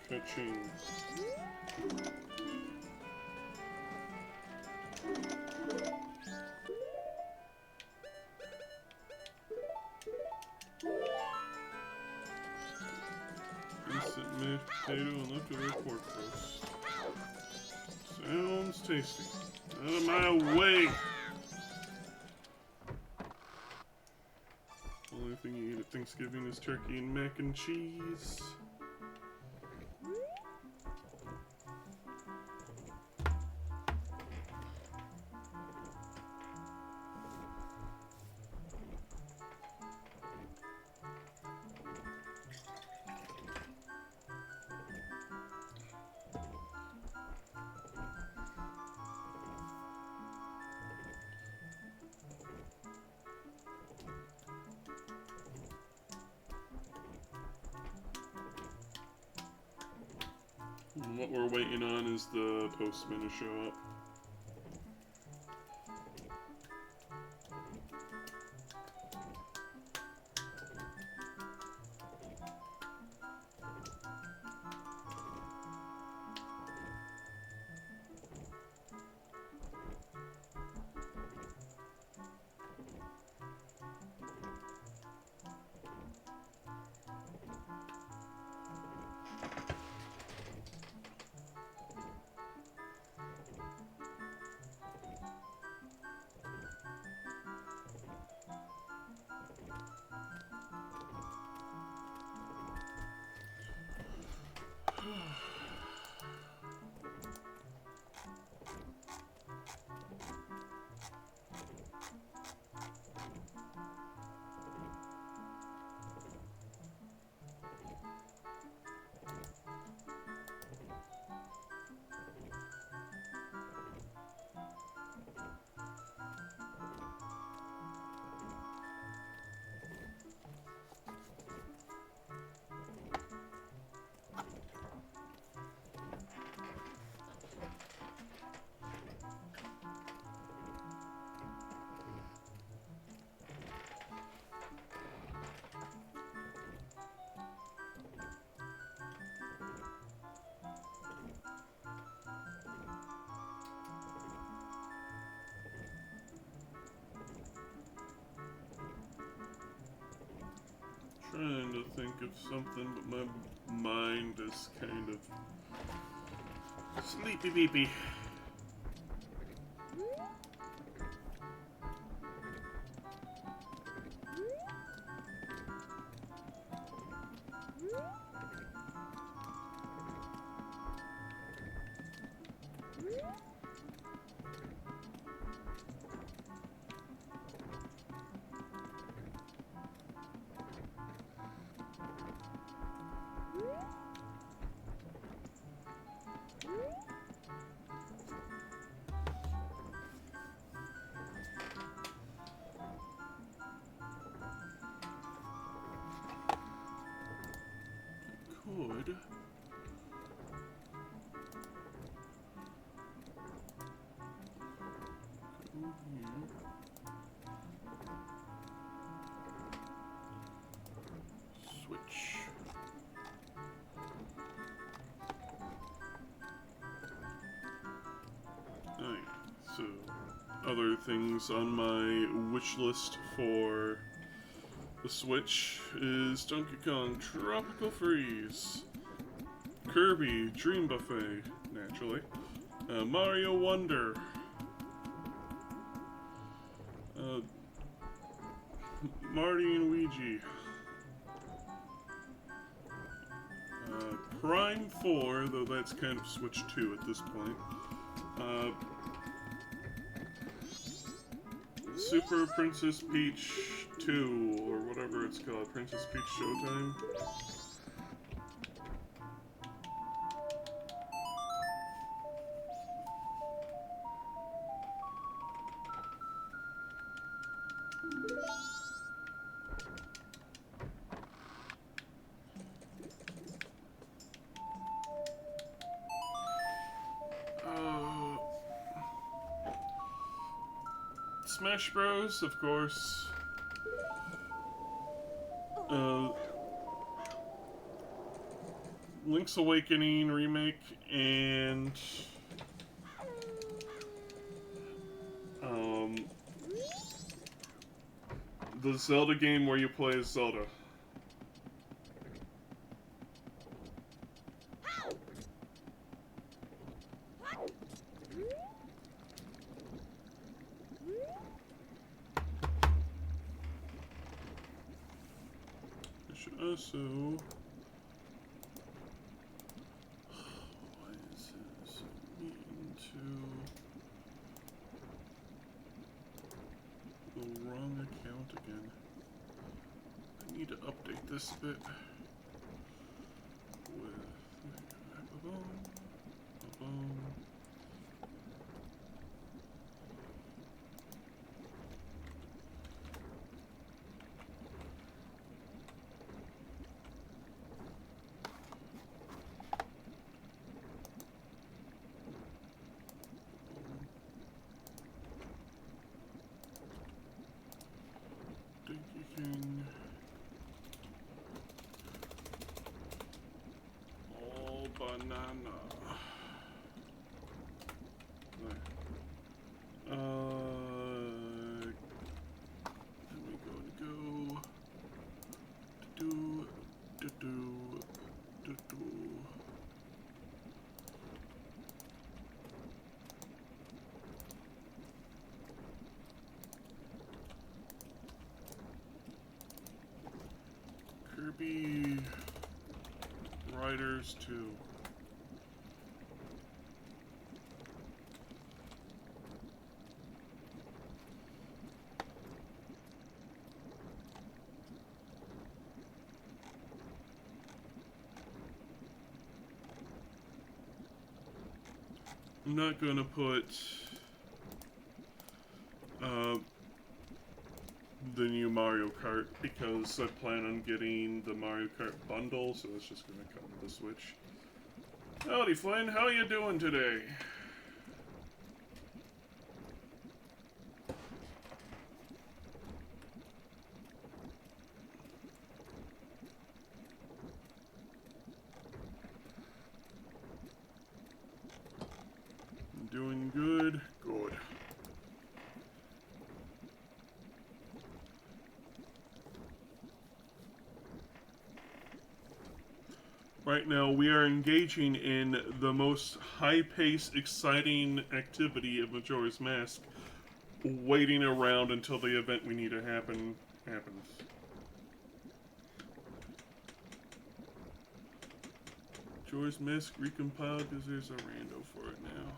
Fetching. Instant mashed potato and leftover pork roast. Sounds tasty. Out of my way! Only thing you eat at Thanksgiving is turkey and mac and cheese. And what we're waiting on is the postman to show up. think of something, but my mind is kind of sleepy beepy. Could. Go here. Switch. Alright, so other things on my wish list for the Switch is Donkey Kong Tropical Freeze, Kirby Dream Buffet, naturally, Mario Wonder, Marty and Luigi, Prime 4, though that's kind of Switch 2 at this point, Super Princess Peach 2, or whatever it's called, Princess Peach Showtime. Smash Bros, of course. Link's Awakening remake and the Zelda game where you play as Zelda. I should also... Why is this into the wrong account again? I need to update this bit with Donkey King. All banana. There. Then we go do. Kirby Riders 2. I'm not gonna put the new Mario Kart because I plan on getting the Mario Kart bundle, so it's just gonna come to the Switch. Howdy, Flynn. How you doing today? Doing good? Good. Right now, we are engaging in the most high-paced, exciting activity of Majora's Mask, waiting around until the event we need to happen happens. Majora's Mask recompiled because there's a rando for it now.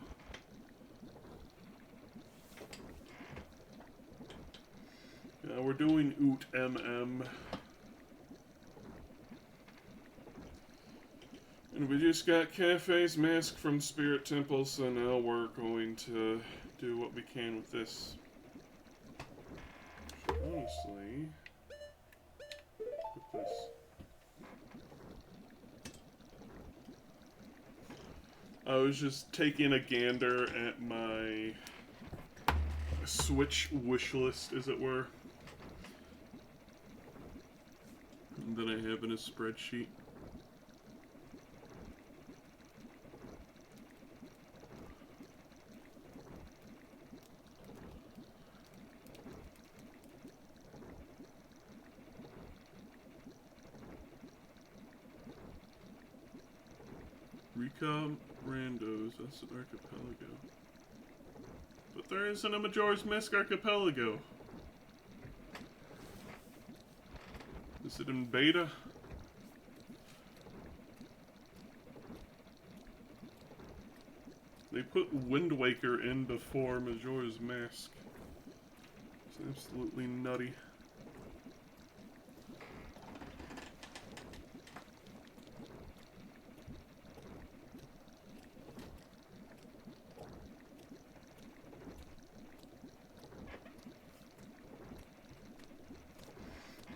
Yeah, we're doing OoT MM. And we just got Cafe's mask from Spirit Temple, so now we're going to do what we can with this. Honestly, put this. I was just taking a gander at my Switch wish list, as it were, that I have in a spreadsheet. MM Randos, that's an archipelago. But there isn't a Majora's Mask archipelago. Is it in beta? They put Wind Waker in before Majora's Mask. It's absolutely nutty.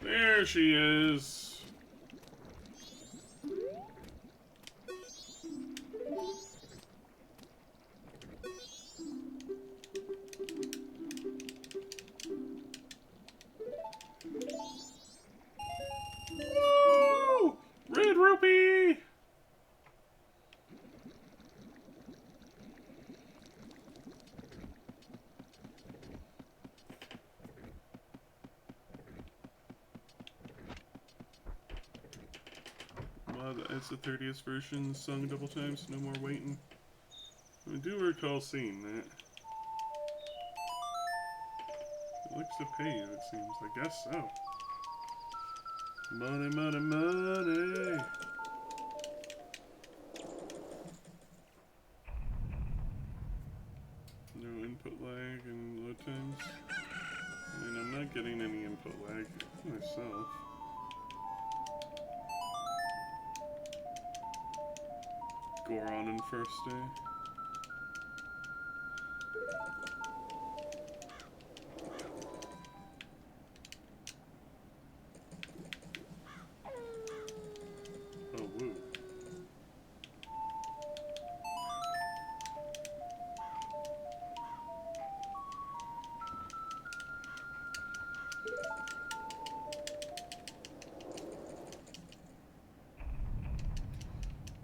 There she is. Woo! Red rupee! It's the 30th version, sung double times, no more waiting. I do recall seeing that. It looks to pay you, it seems. I guess so. Money, money, money! No input lag and load times. I mean, I'm not getting any input lag myself. Goron in first day. Oh, woo.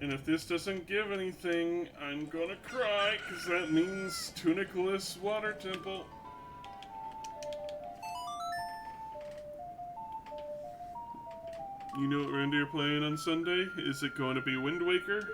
And if this doesn't give anything, I'm gonna cry, because that means Tunicless Water Temple. You know what Randy are playing on Sunday? Is it going to be Wind Waker?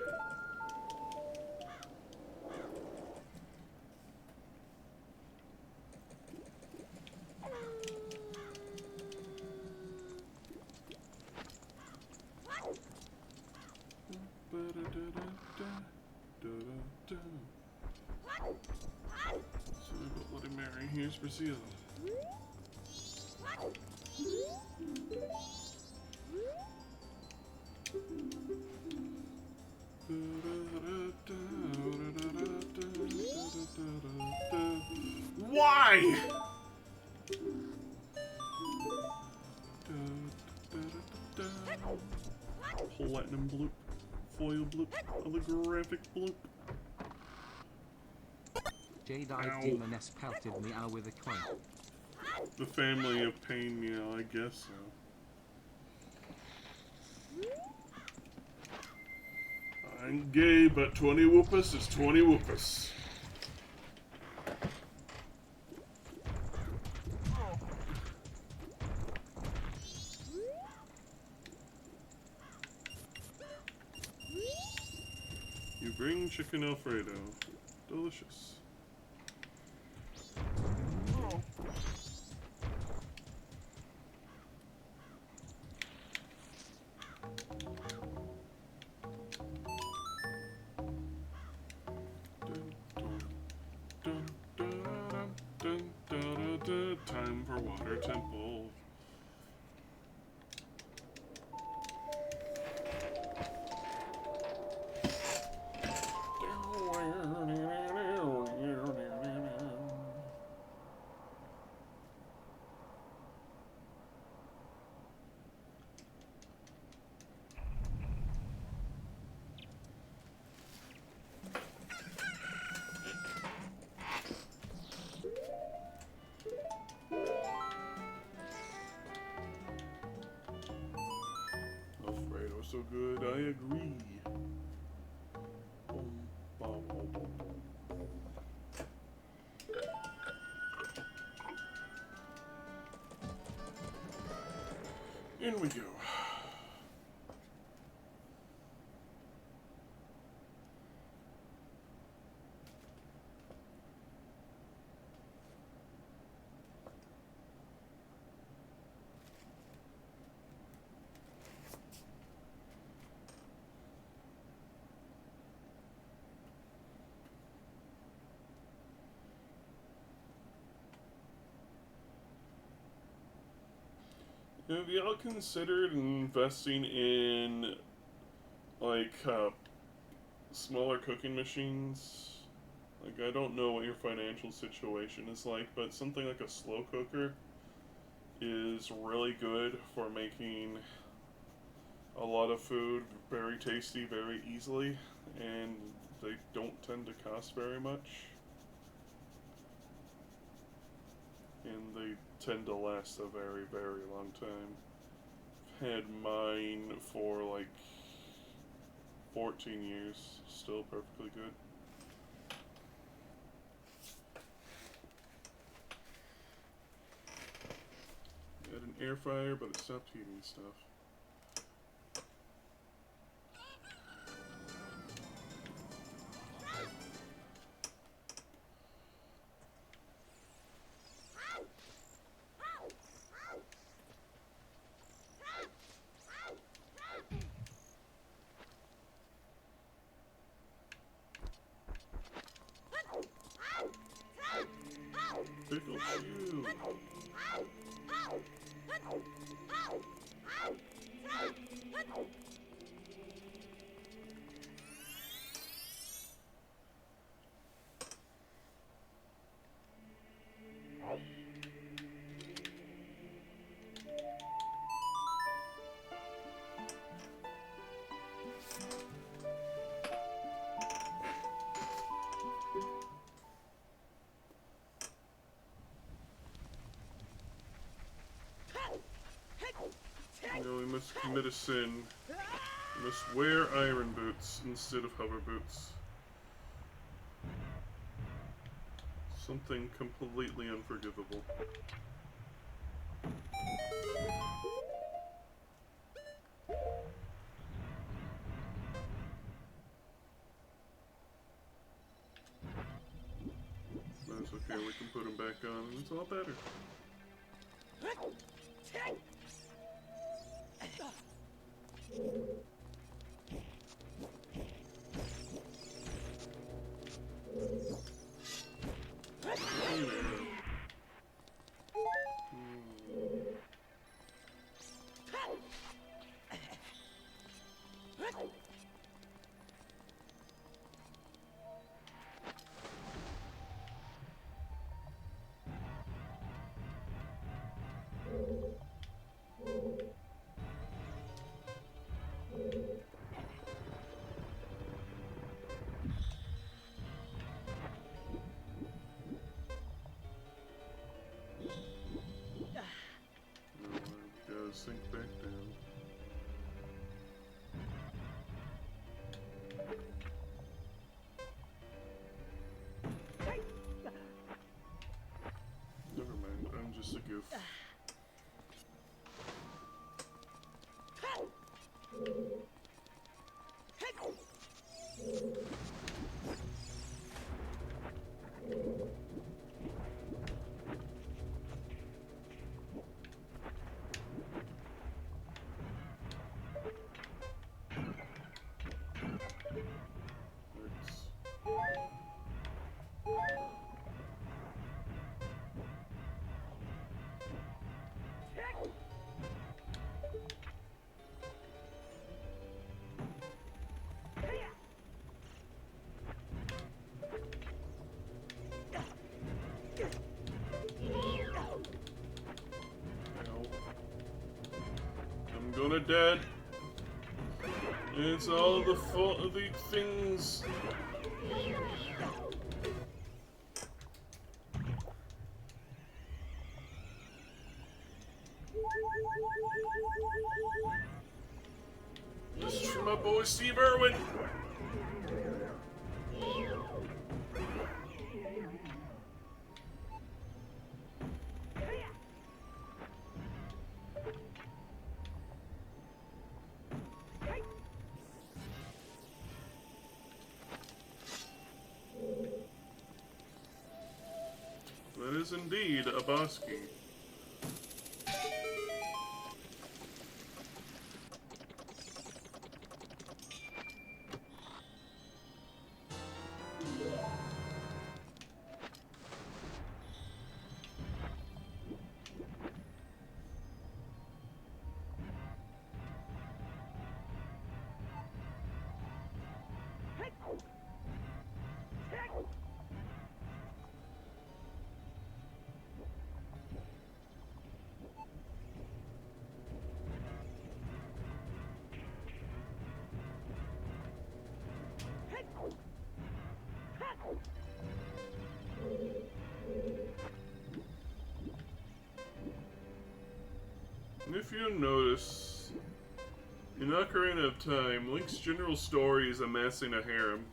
Sorry about Bloody Mary. Here's Brazil. Why? Platinum bloop, foil bloop, holographic bloop. Jade-eyed demoness pelted meow with a coin. The family of pain meow, I guess so. I'm gay, but 20 whoopus is 20 whoopus. Spring chicken Alfredo. Delicious. Time for water temple. Alfredo, so good, I agree. In we go. Have y'all considered investing in, like, smaller cooking machines? Like, I don't know what your financial situation is like, but something like a slow cooker is really good for making a lot of food very tasty very easily, and they don't tend to cost very much. And they tend to last a very, very long time. I've had mine for like 14 years, still perfectly good. I had an air fryer, but it stopped heating stuff. Pickle shoe. No, we must commit a sin. We must wear iron boots instead of hover boots. Something completely unforgivable. That's okay, we can put them back on and it's all better. Gotta sink back down. Never mind, I'm just a goof. Persona dead. It's all the fault of the things. This is from my boy Steve Irwin. That is indeed a boss key. If you notice, in Ocarina of Time, Link's general story is amassing a harem.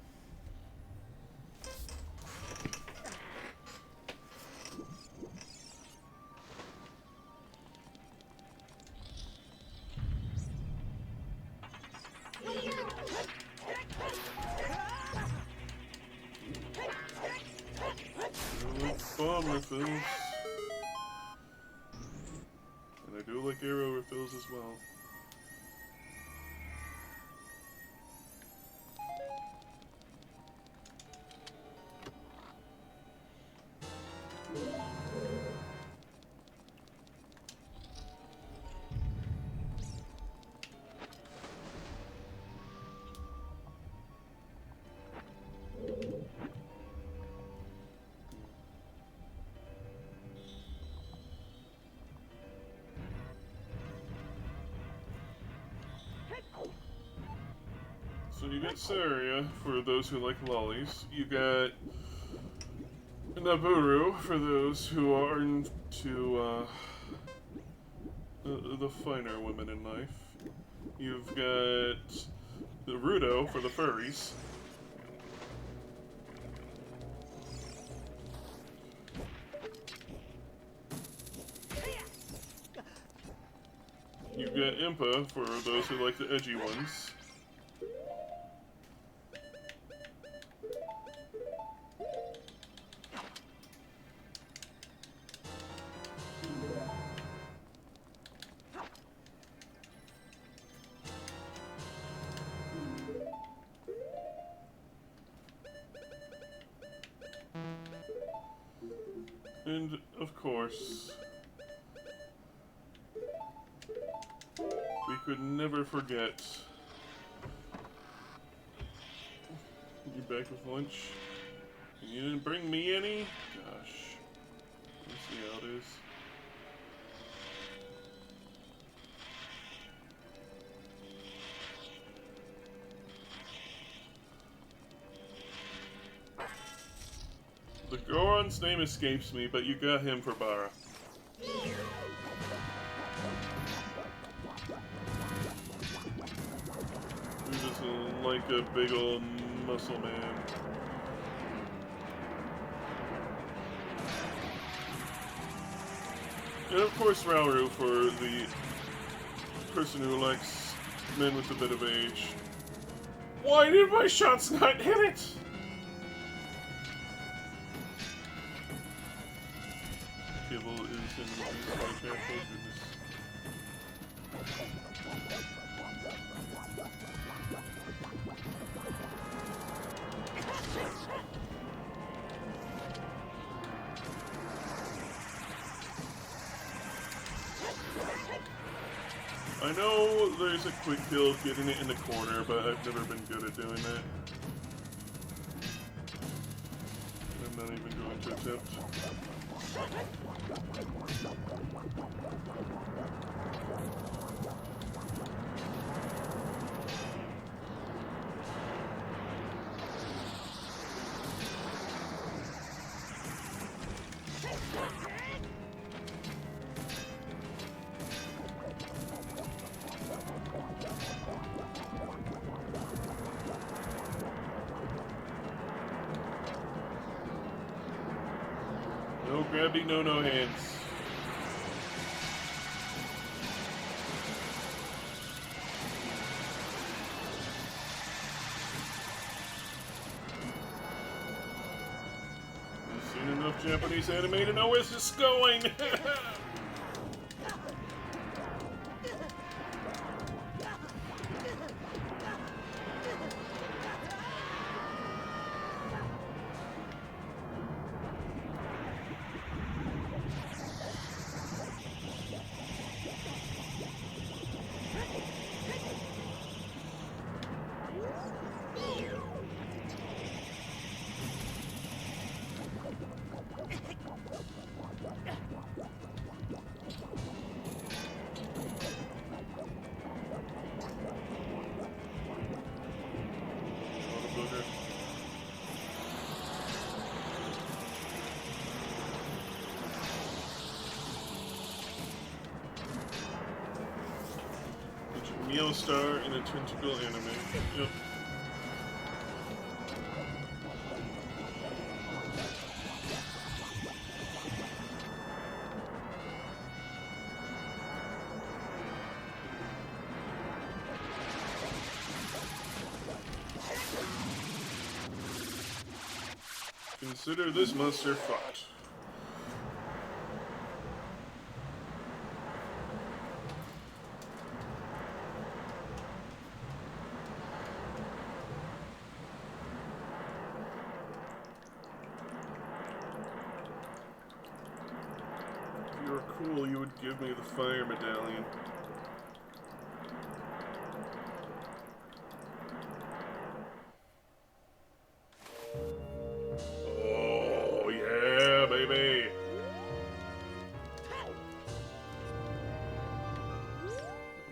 I like bomb refills. And I do like arrow refills as well. So you got Saria for those who like lollies. You got Naburu for those who are into the finer women in life. You've got the Rudo for the furries. You've got Impa for those who like the edgy ones. And, of course, we could never forget. You back with lunch? You didn't bring me any? Gosh. Let's see how it is. The Goron's name escapes me, but you got him for Bara. He's just like a big old muscle man. And of course Rauru for the person who likes men with a bit of age. Why did my shots not hit it? Kibble is in the spy chat, oh goodness. I know there's a quick kill getting it in the corner, but I've never been good at doing that. I'm not even going to attempt. No grabbing, no hands. I've seen enough Japanese anime to know where this is going. Meal star in a tentacle anime. Yep. Consider this monster fucked. If you were cool, you would give me the fire medallion. Oh, yeah, baby!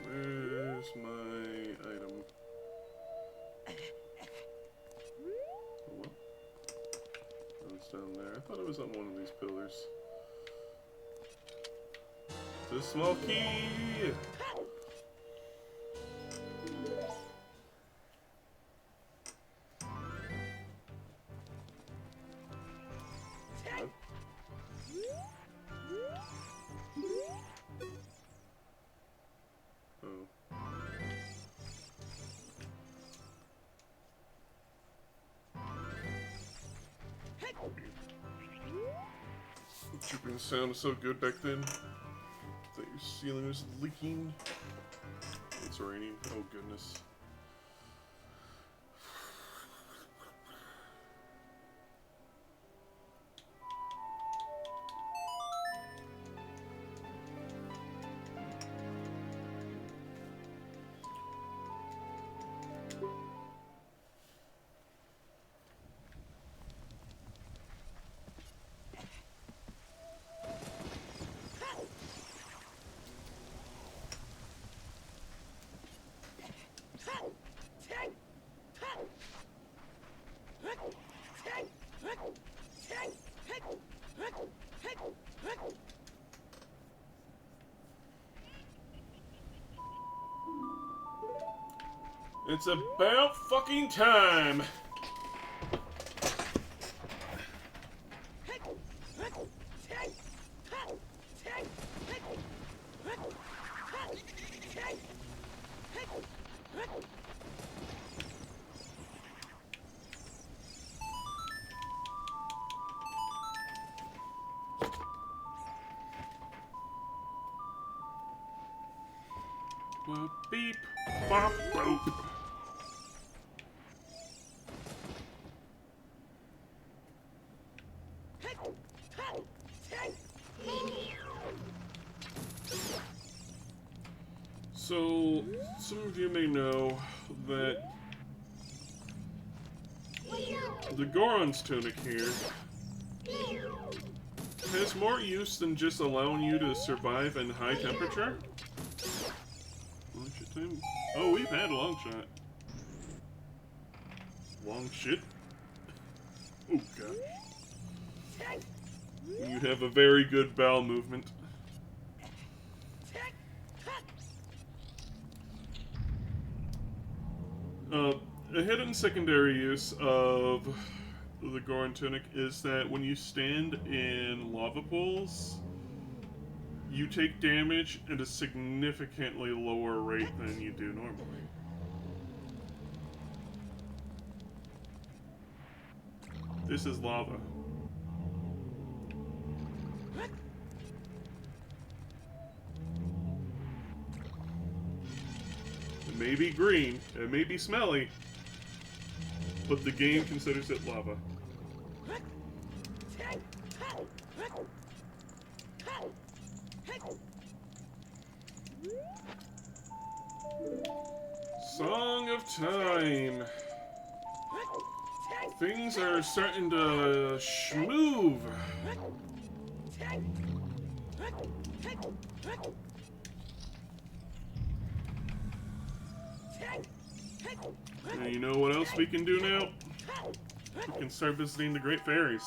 Where's my item? Oh, what? Oh, it's down there. I thought it was on one of these pillars. The small key! Dripping sound was so good back then. That your ceiling was leaking. It's raining. Oh goodness. It's about fucking time! Whoop, beep, bop, boop. So, some of you may know that the Goron's tunic here has more use than just allowing you to survive in high temperature. Long shit time. Oh, we've had long shot. Long shit? Oh gosh. You have a very good bowel movement. A hidden secondary use of the Goron Tunic is that when you stand in lava pools, you take damage at a significantly lower rate than you do normally. This is lava. It may be green, it may be smelly, but the game considers it lava. Song of Time. Things are starting to schmoove. And you know what else we can do now? We can start visiting the Great Fairies.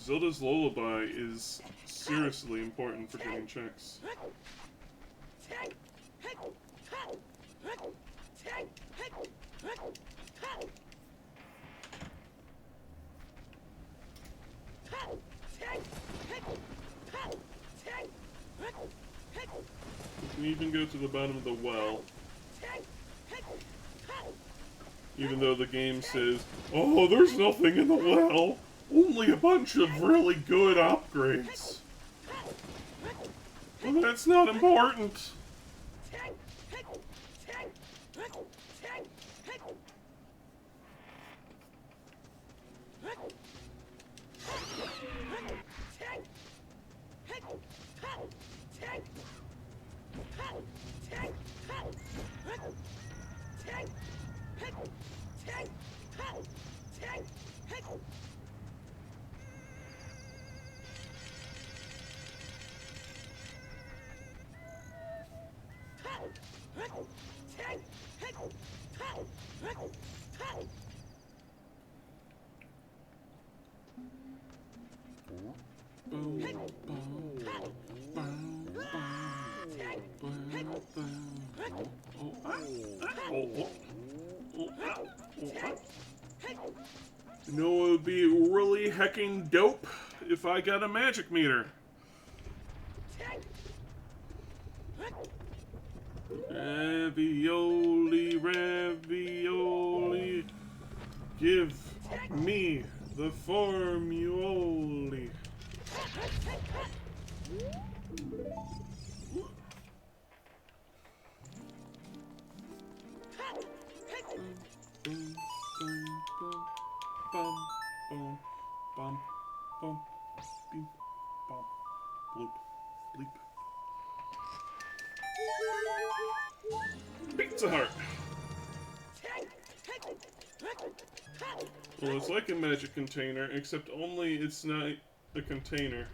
Zelda's Lullaby is seriously important for getting checks. You can even go to the bottom of the well. Even though the game says, oh, there's nothing in the well. Only a bunch of really good upgrades. Well, that's not important. You know, it would be really hecking dope if I got a magic meter. Ravioli, ravioli, give me the formuoli. Pizza Heart. Well, it's like a magic container, except only it's not a container.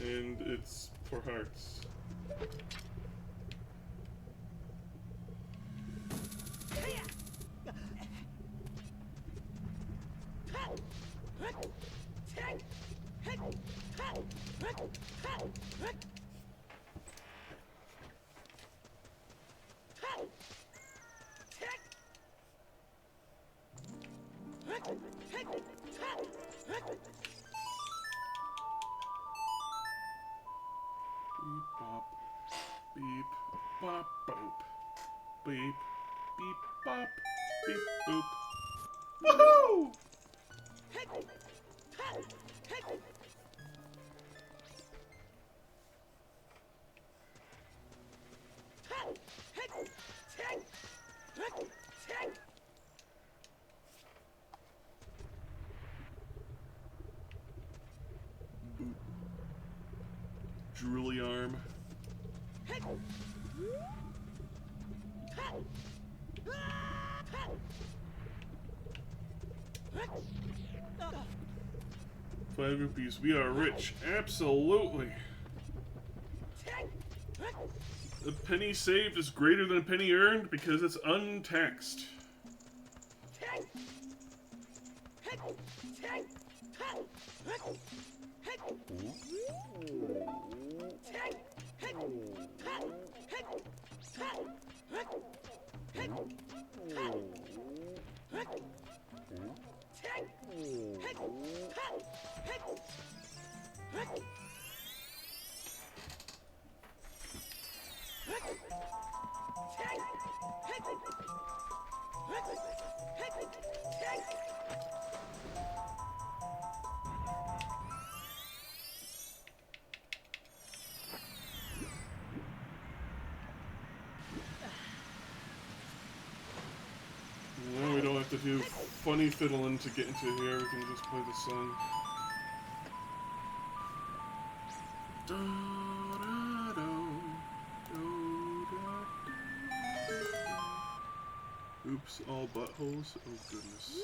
And it's for hearts. Beep, bop, boop. Beep, beep, bop, beep, boop. Woohoo! Drooly arm. ₹5. We are rich. Absolutely. A penny saved is greater than a penny earned because it's untaxed. No, we don't have to do funny fiddling to get into here. We can just play the song. Oops, all buttholes? Oh goodness.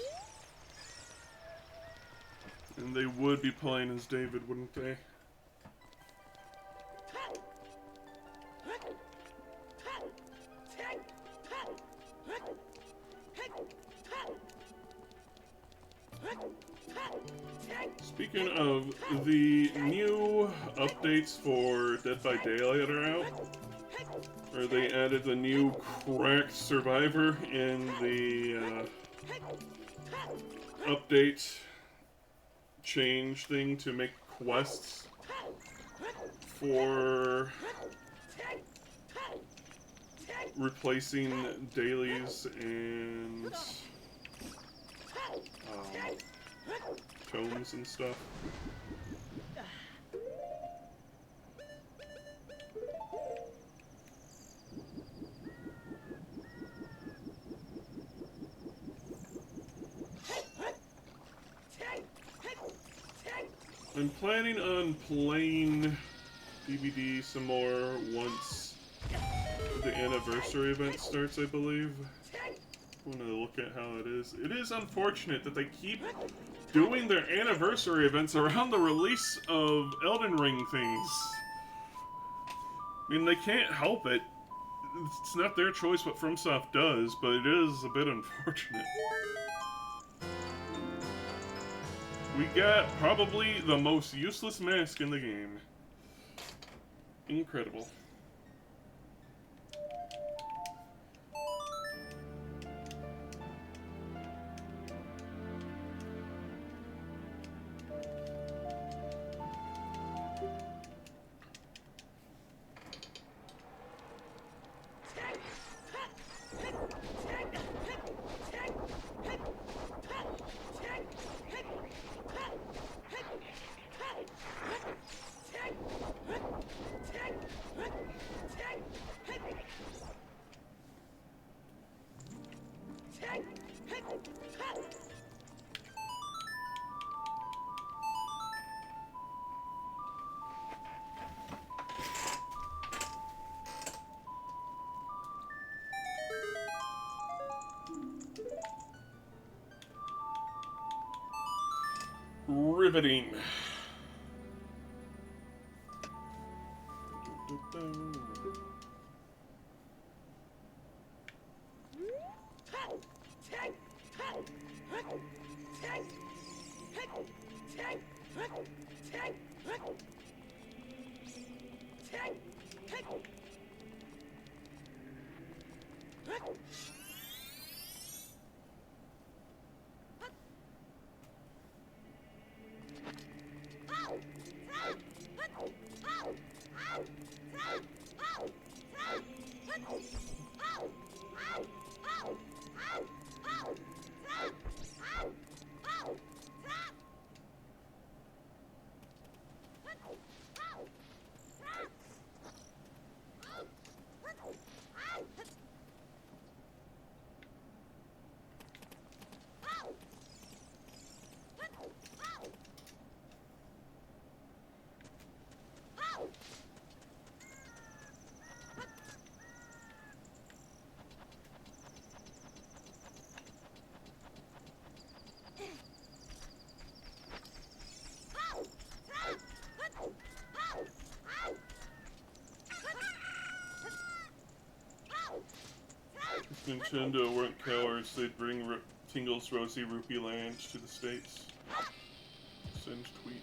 And they would be playing as David, wouldn't they? Speaking of, the new updates for Dead by Daylight are out. Or they added the new cracked survivor in the update change thing to make quests for replacing dailies and tomes and stuff. I'm planning on playing DVD some more once the anniversary event starts, I believe. I want to look at how it is. It is unfortunate that they keep doing their anniversary events around the release of Elden Ring things. I mean, they can't help it. It's not their choice what FromSoft does, but it is a bit unfortunate. We got probably the most useless mask in the game. Incredible. Riveting. If Nintendo weren't cowards, they'd bring Tingle's Rosy Rupee Land to the States. Send tweet.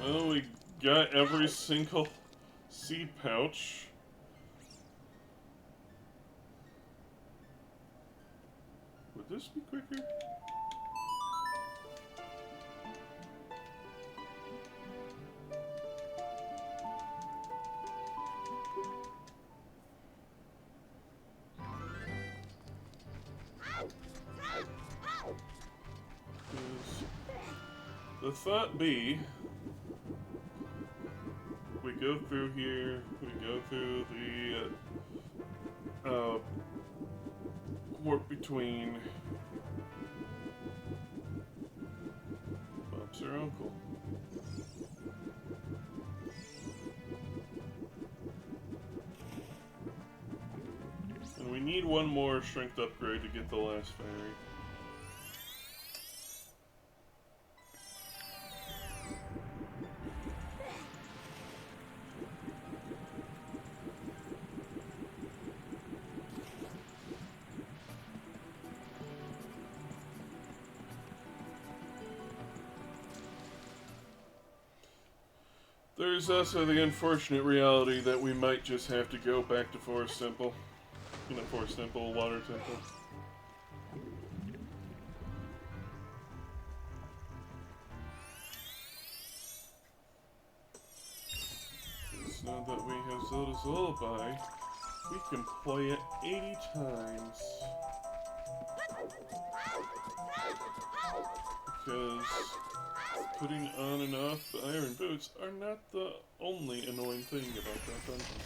Well, we got every single seed pouch. Would this be quicker? The thought be, we go through here, we go through the warp between Bob's her uncle. And we need one more strength upgrade to get the last fairy. There's also the unfortunate reality that we might just have to go back to Forest Temple. You know, Forest Temple, Water Temple. So now that we have Zelda's Lullaby, we can play it 80 times. Because putting on and off the iron boots are not the only annoying thing about that dungeon.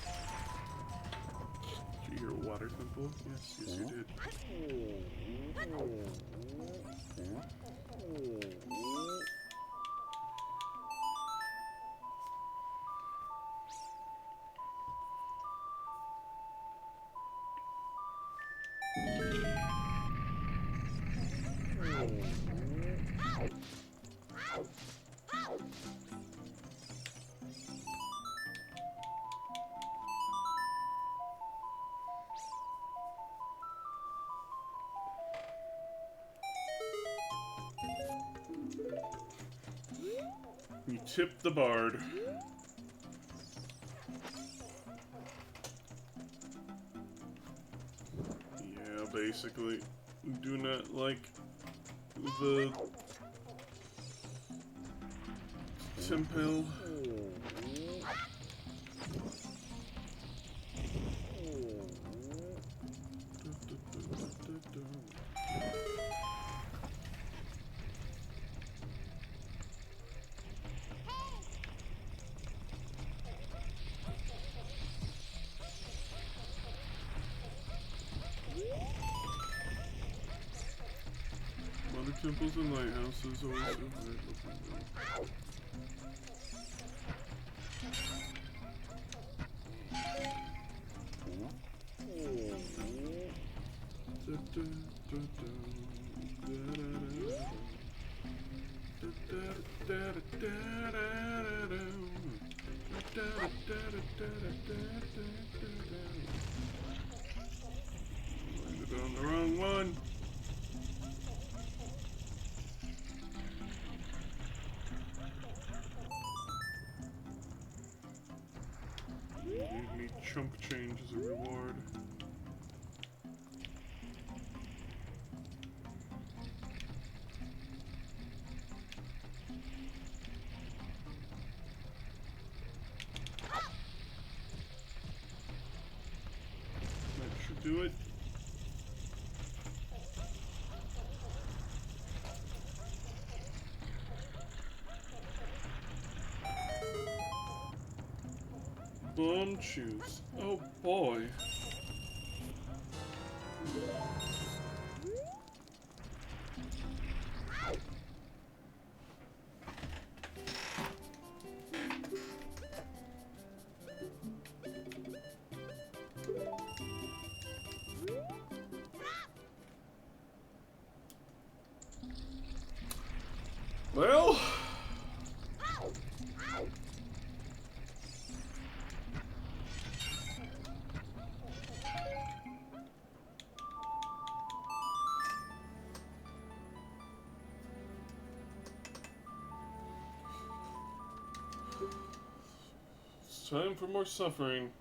Did you hear Water Temple? Yes, yes you did. You tip the bard. Yeah, basically, do not like the temple. Water temples and lighthouses always so great looking though. Landed on the wrong one. Gave me chunk change as a reward. That should do it. Bomb choose. Oh boy. Well, It's time for more suffering.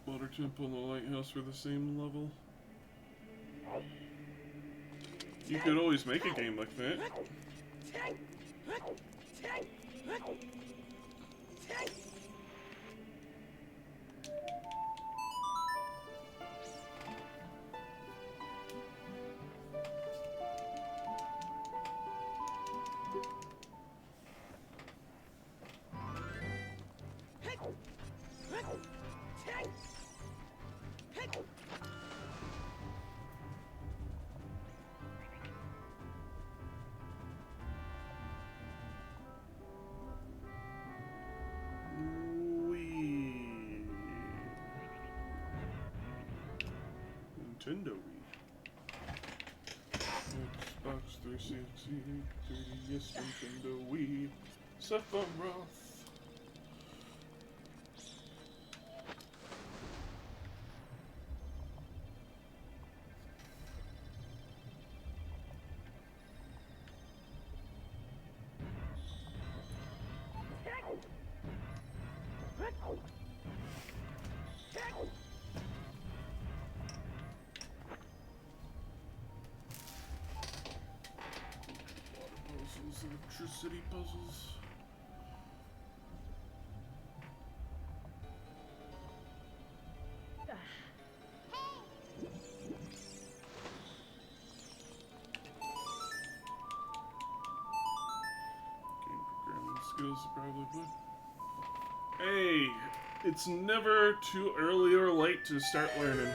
Water temple and the lighthouse were the same level. You could always make a game like that. Nintendo Wii. Xbox 360, 3DS, Nintendo Wii, Sephiroth. Electricity puzzles. Game programming skills probably. Hey, it's never too early or late to start learning.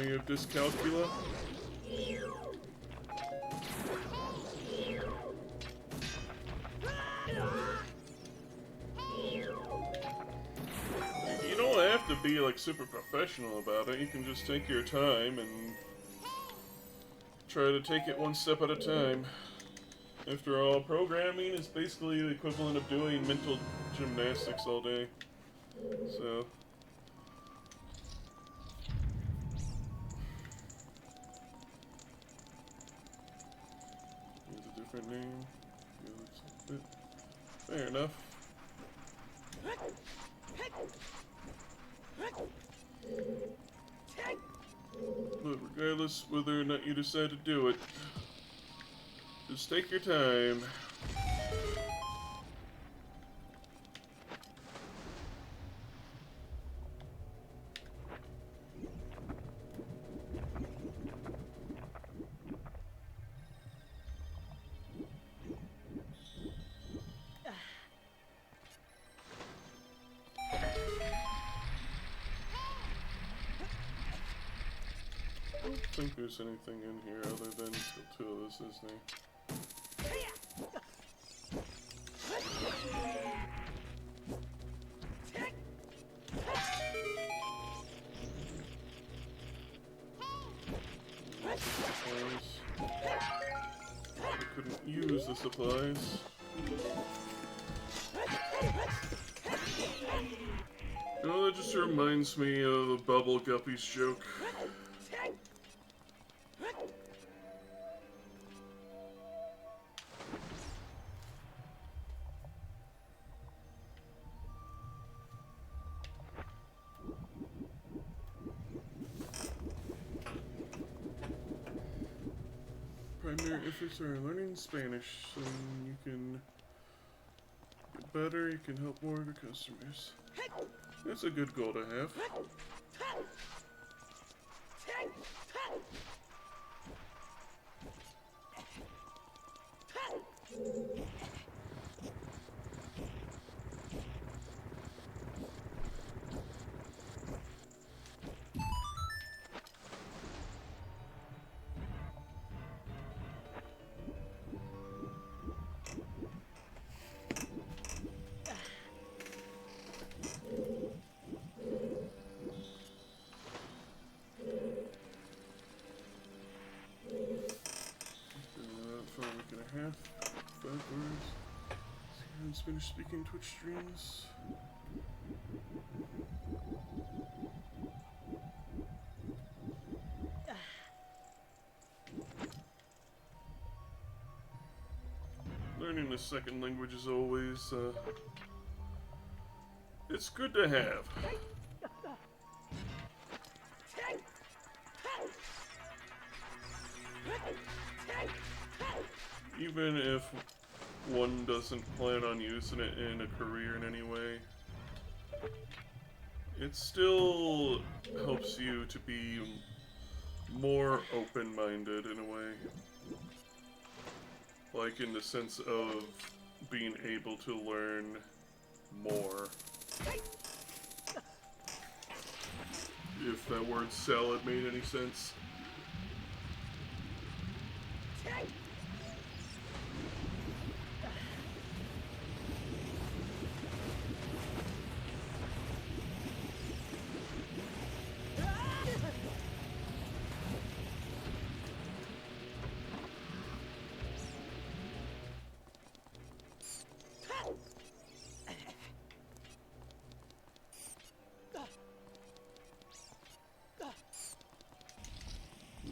You have dyscalculia? You don't have to be like super professional about it. You can just take your time and try to take it one step at a time. After all, programming is basically the equivalent of doing mental gymnastics all day. So different name. Fair enough. But regardless whether or not you decide to do it, just take your time. I don't think there's anything in here other than Tiltulas, is there? Supplies. I couldn't use the supplies. You know, that just reminds me of the Bubble Guppies joke. Primary efforts are learning Spanish, so you can get better, you can help more of your customers. That's a good goal to have. Spanish speaking Twitch streams. Learning a second language is always, it's good to have. Even if one doesn't plan on using it in a career in any way, it still helps you to be more open-minded in a way. Like in the sense of being able to learn more. If that word salad made any sense.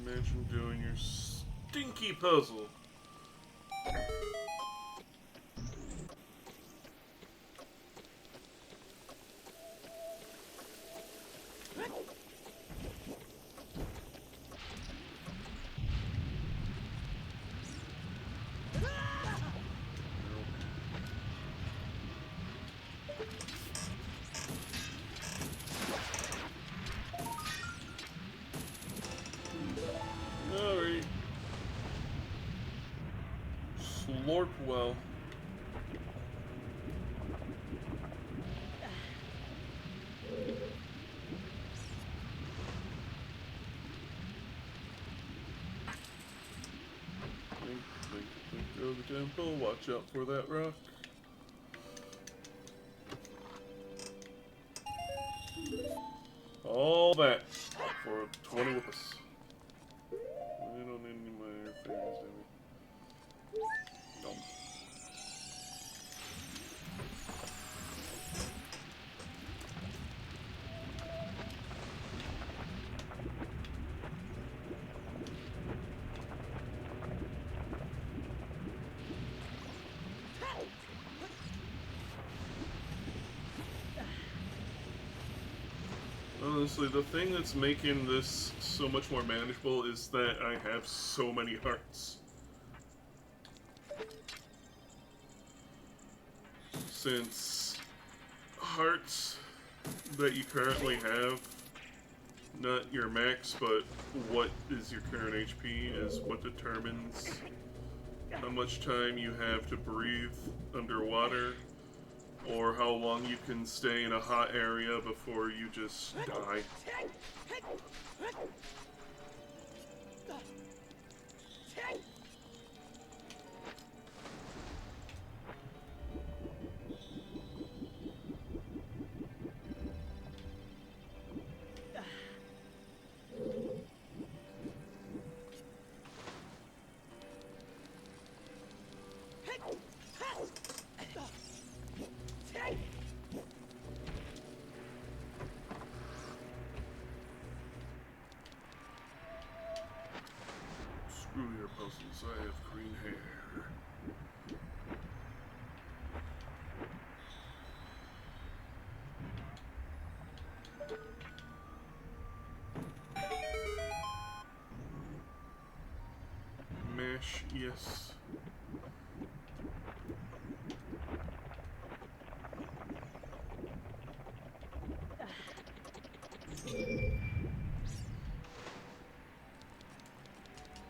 Imagine doing your stinky puzzle. Alright. Slorp well. Think of the temple. Watch out for that rock. All that for 20 whoopus. We don't need any more fingers, do we? No. Honestly, the thing that's making this so much more manageable is that I have so many hearts. Since hearts that you currently have, not your max, but what is your current HP is what determines how much time you have to breathe underwater, or how long you can stay in a hot area before you just die. Screw your puzzles, I have green hair. Mash, yes.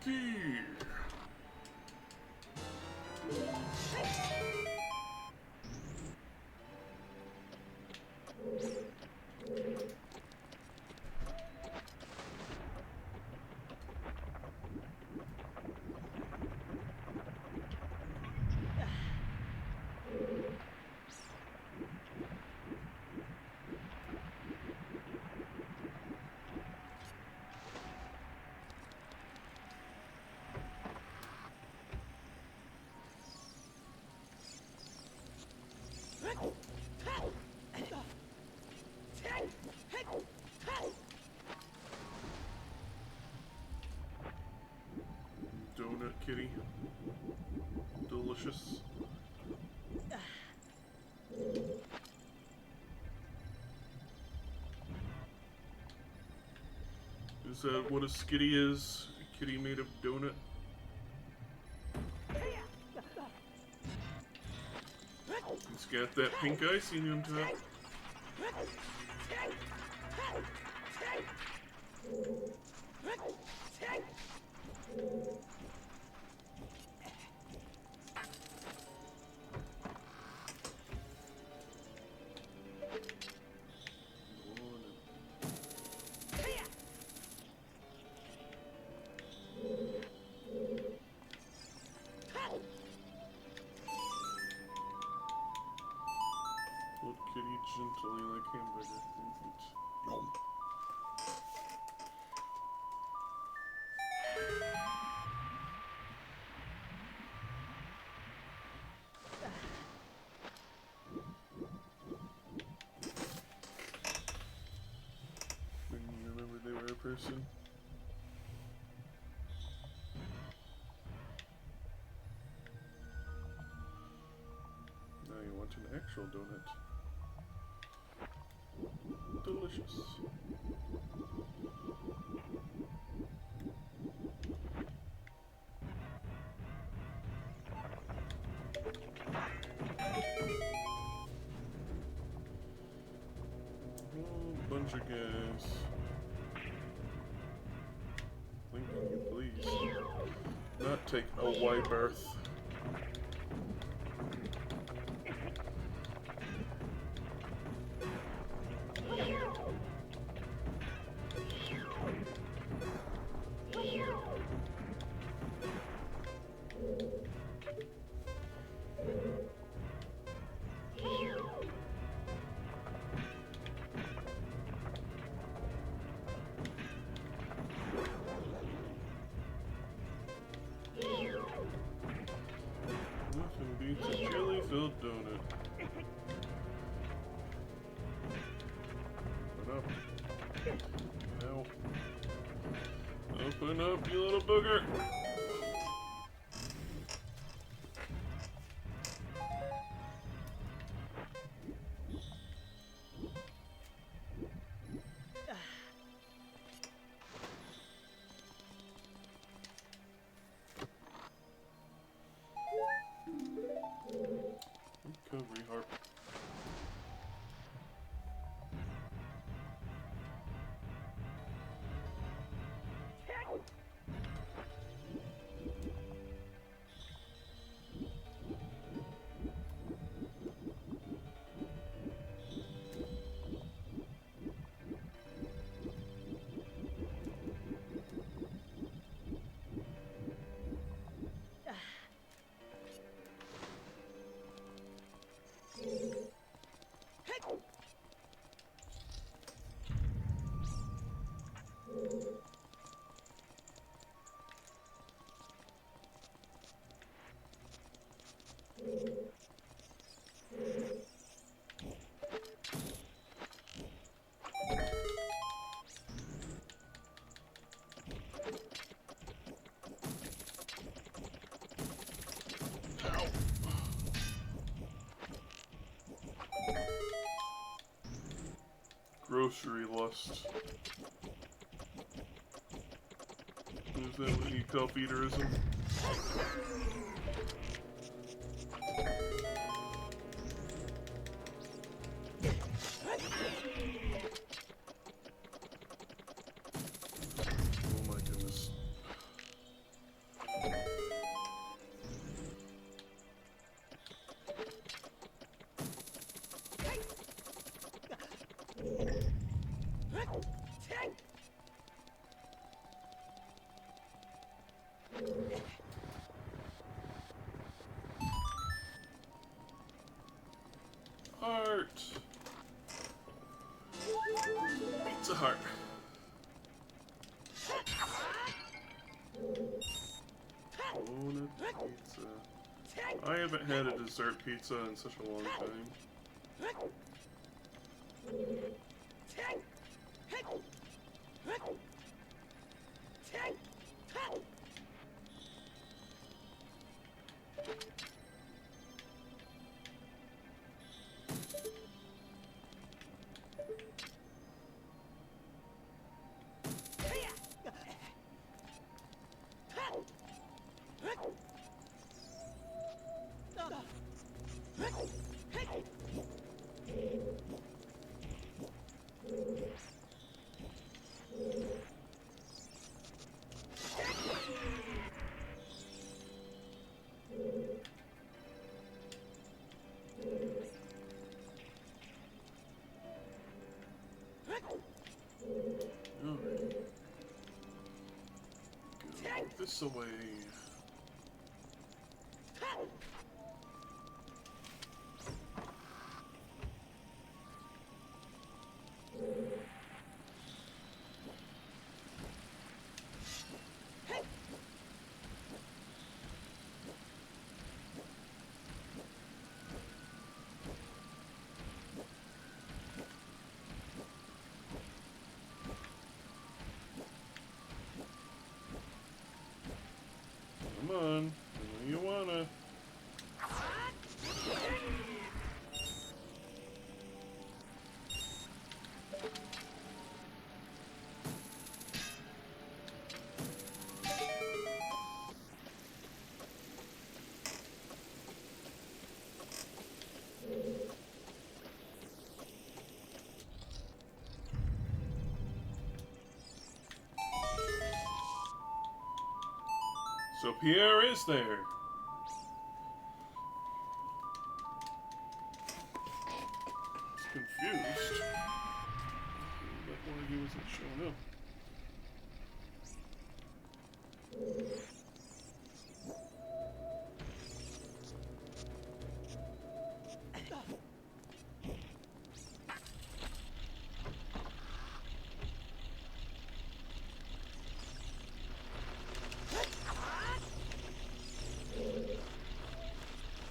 Dear. Donut kitty. Delicious. Is that what a skitty is? A kitty made of donut? It's got that pink icing on top. Old kitty gently like hamburger. Nom. When you remember they were a person. Now you want an actual donut. Delicious. Bunch of guys. Link, can you please not take a Y berth? Nothing beats a jelly-filled donut. Open up. Ow. Open up, you little booger! Recovery harp. Grocery lust. Is that what you call feederism? Oh my goodness. Heart. Pizza heart. Donut pizza. I haven't had a dessert pizza in such a long time. This away. Come on, you wanna. So Pierre is there. He's confused. That why he wasn't showing up.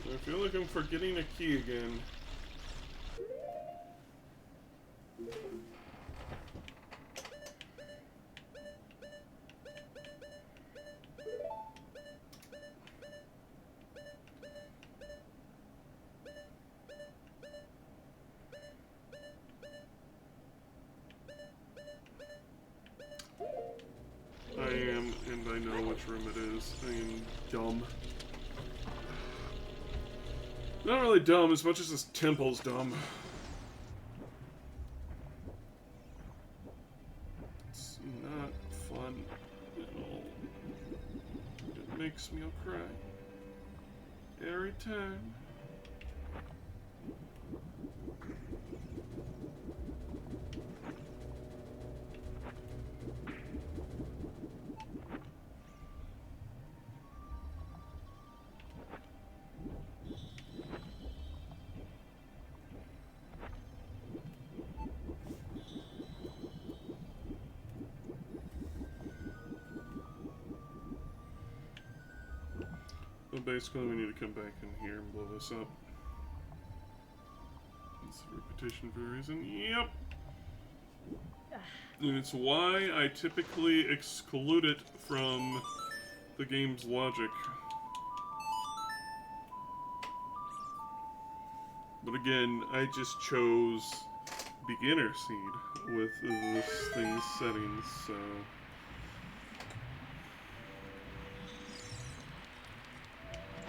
I feel like I'm forgetting a key again. I am, and I know which room it is. I am dumb. Not really dumb as much as this temple's dumb. It's not fun at all. It makes me cry. Every time. But basically, we need to come back in here and blow this up. It's a repetition for a reason. Yep. And it's why I typically exclude it from the game's logic. But again, I just chose beginner seed with this thing's settings, so...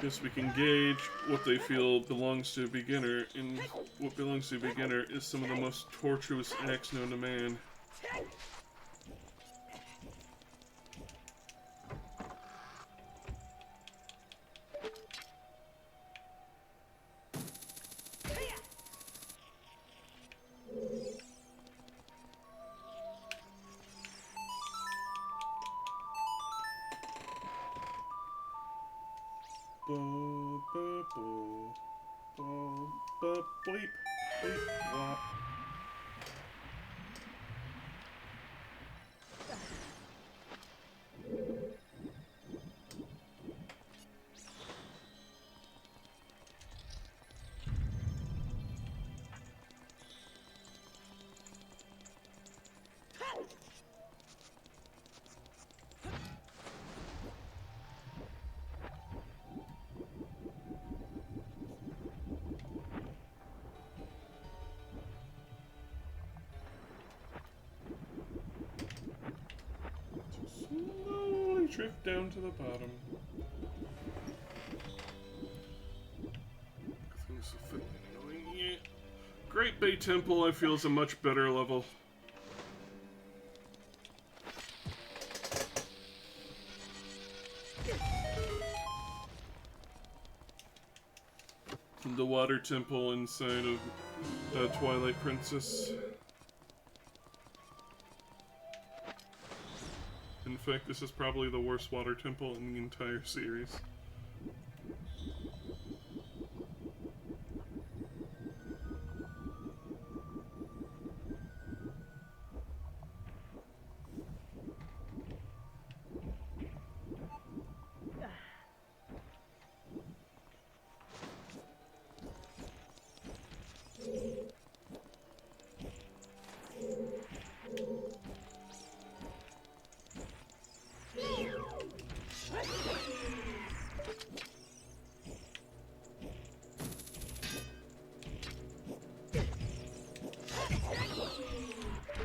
Guess we can gauge what they feel belongs to a beginner, and what belongs to a beginner is some of the most tortuous acts known to man. Bleep, bleep, wop. drift down to the bottom. Things are fitting annoying. Yeah. Great Bay Temple, I feel, is a much better level. The water temple inside of Twilight Princess. In fact, this is probably the worst water temple in the entire series.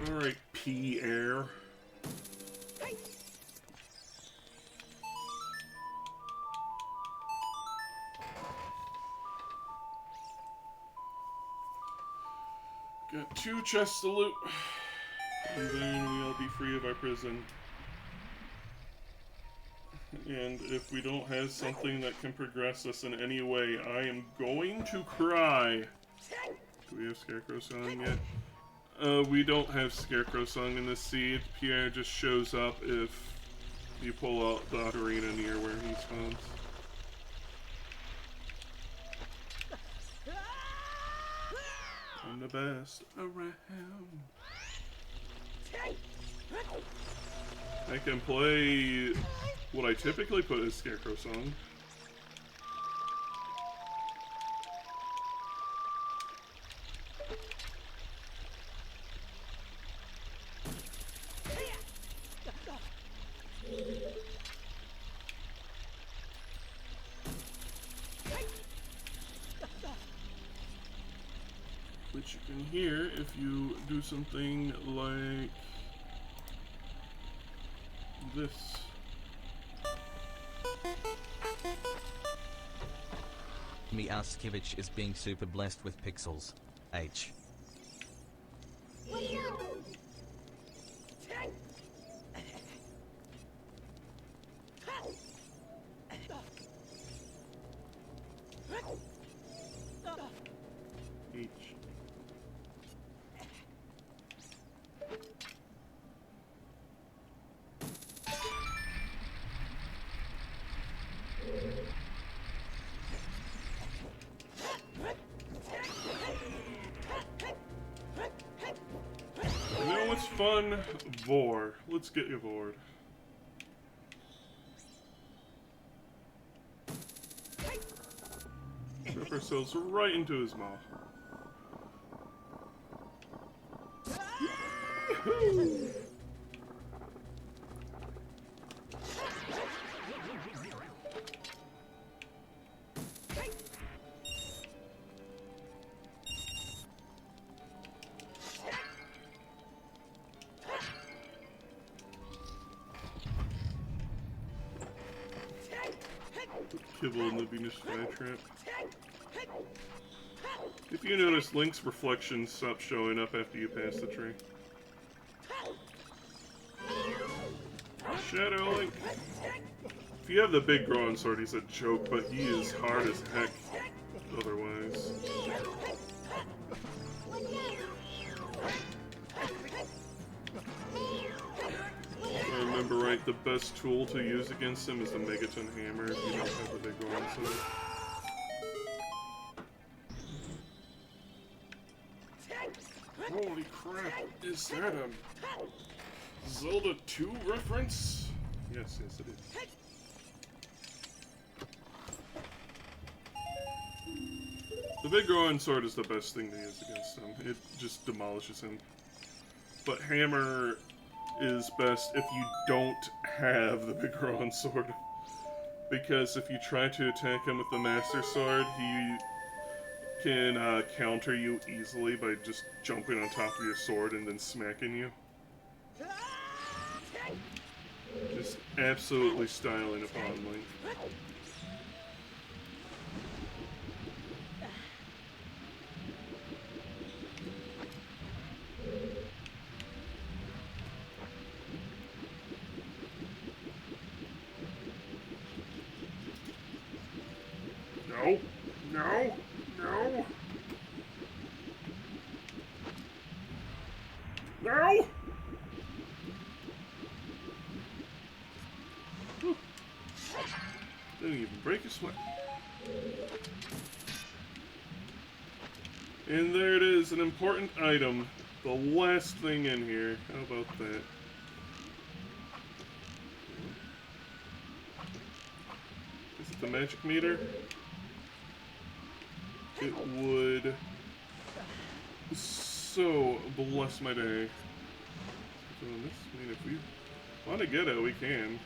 Alright, P-Air. Got 2 chests to loot, and then we'll be free of our prison. And if we don't have something that can progress us in any way, I am going to cry. Do we have Scarecrow Song yet? We don't have Scarecrow Song in this seed. Pierre just shows up if you pull out the arena near where he spawns. I'm the best around. I can play what I typically put as Scarecrow Song. Which you can hear if you do something like this. Miaskevich is being super blessed with pixels. H. H. You know what's fun? Vor. Let's get you Vored. Drop ourselves right into his maw. Yee-hoo! Kibble in the Venus flytrap. If you notice, Link's reflections stop showing up after you pass the tree. Shadow Link! If you have the big growing sword, he's a joke, but he is hard as heck otherwise. If I remember right, the best tool to use against him is the Megaton Hammer if you don't have the big growing sword. Holy crap, is that a Zelda 2 reference? Yes, yes it is. The big growing sword is the best thing to use against him. It just demolishes him. But hammer is best if you don't have the big growing sword. Because if you try to attack him with the Master Sword, he can counter you easily by just jumping on top of your sword and then smacking you. Just absolutely styling upon me. No, no, no, no! Whew. Didn't even break a sweat. And there it is, an important item. The last thing in here. How about that? Is it the magic meter? It would so bless my day. Doing this? I mean, if we want to get it, we can.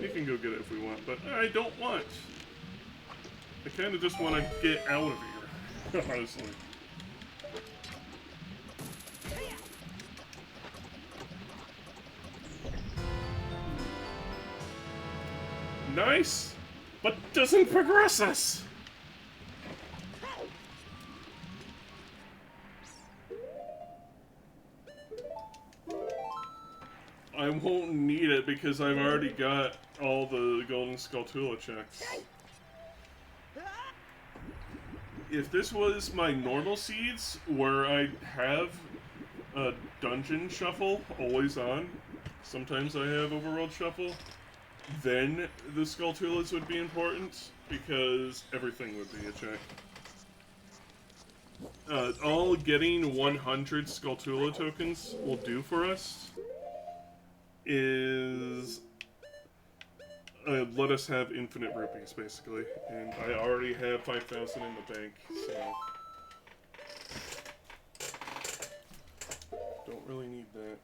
We can go get it if we want, but I don't want. I kind of just want to get out of here, honestly. Nice, but doesn't progress us. I won't need it because I've already got all the Golden Skulltula checks. If this was my normal seeds, where I have a dungeon shuffle always on, sometimes I have overworld shuffle, then the Skulltulas would be important, because everything would be a check. All getting 100 Skulltula tokens will do for us is let us have infinite rupees, basically. And I already have 5,000 in the bank, so don't really need that.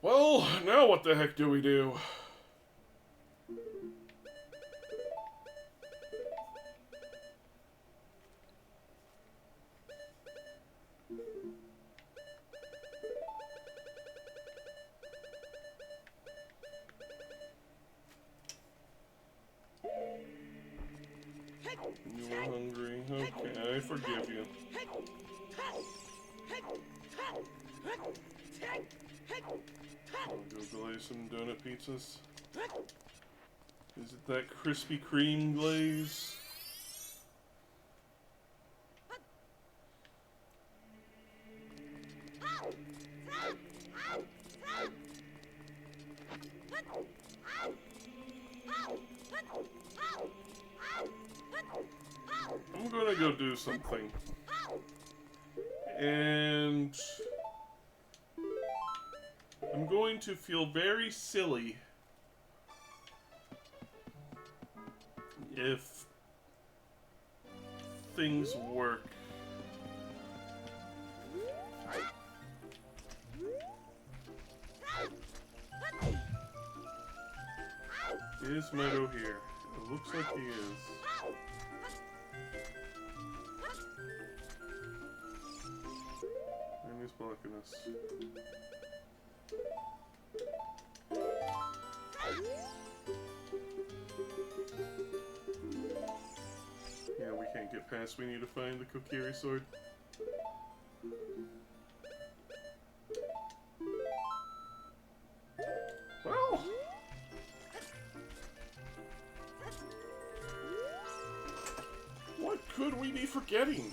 Well, now what the heck do we do? You were hungry. Okay, I forgive you. I'll go glaze some donut pizzas. Is it that Krispy Kreme glaze? I'm gonna go do something. And I'm going to feel very silly if things work. Is Meadow here? It looks like he is. And he's blocking us. Yeah, we can't get past. We need to find the Kokiri sword. Well, what could we be forgetting?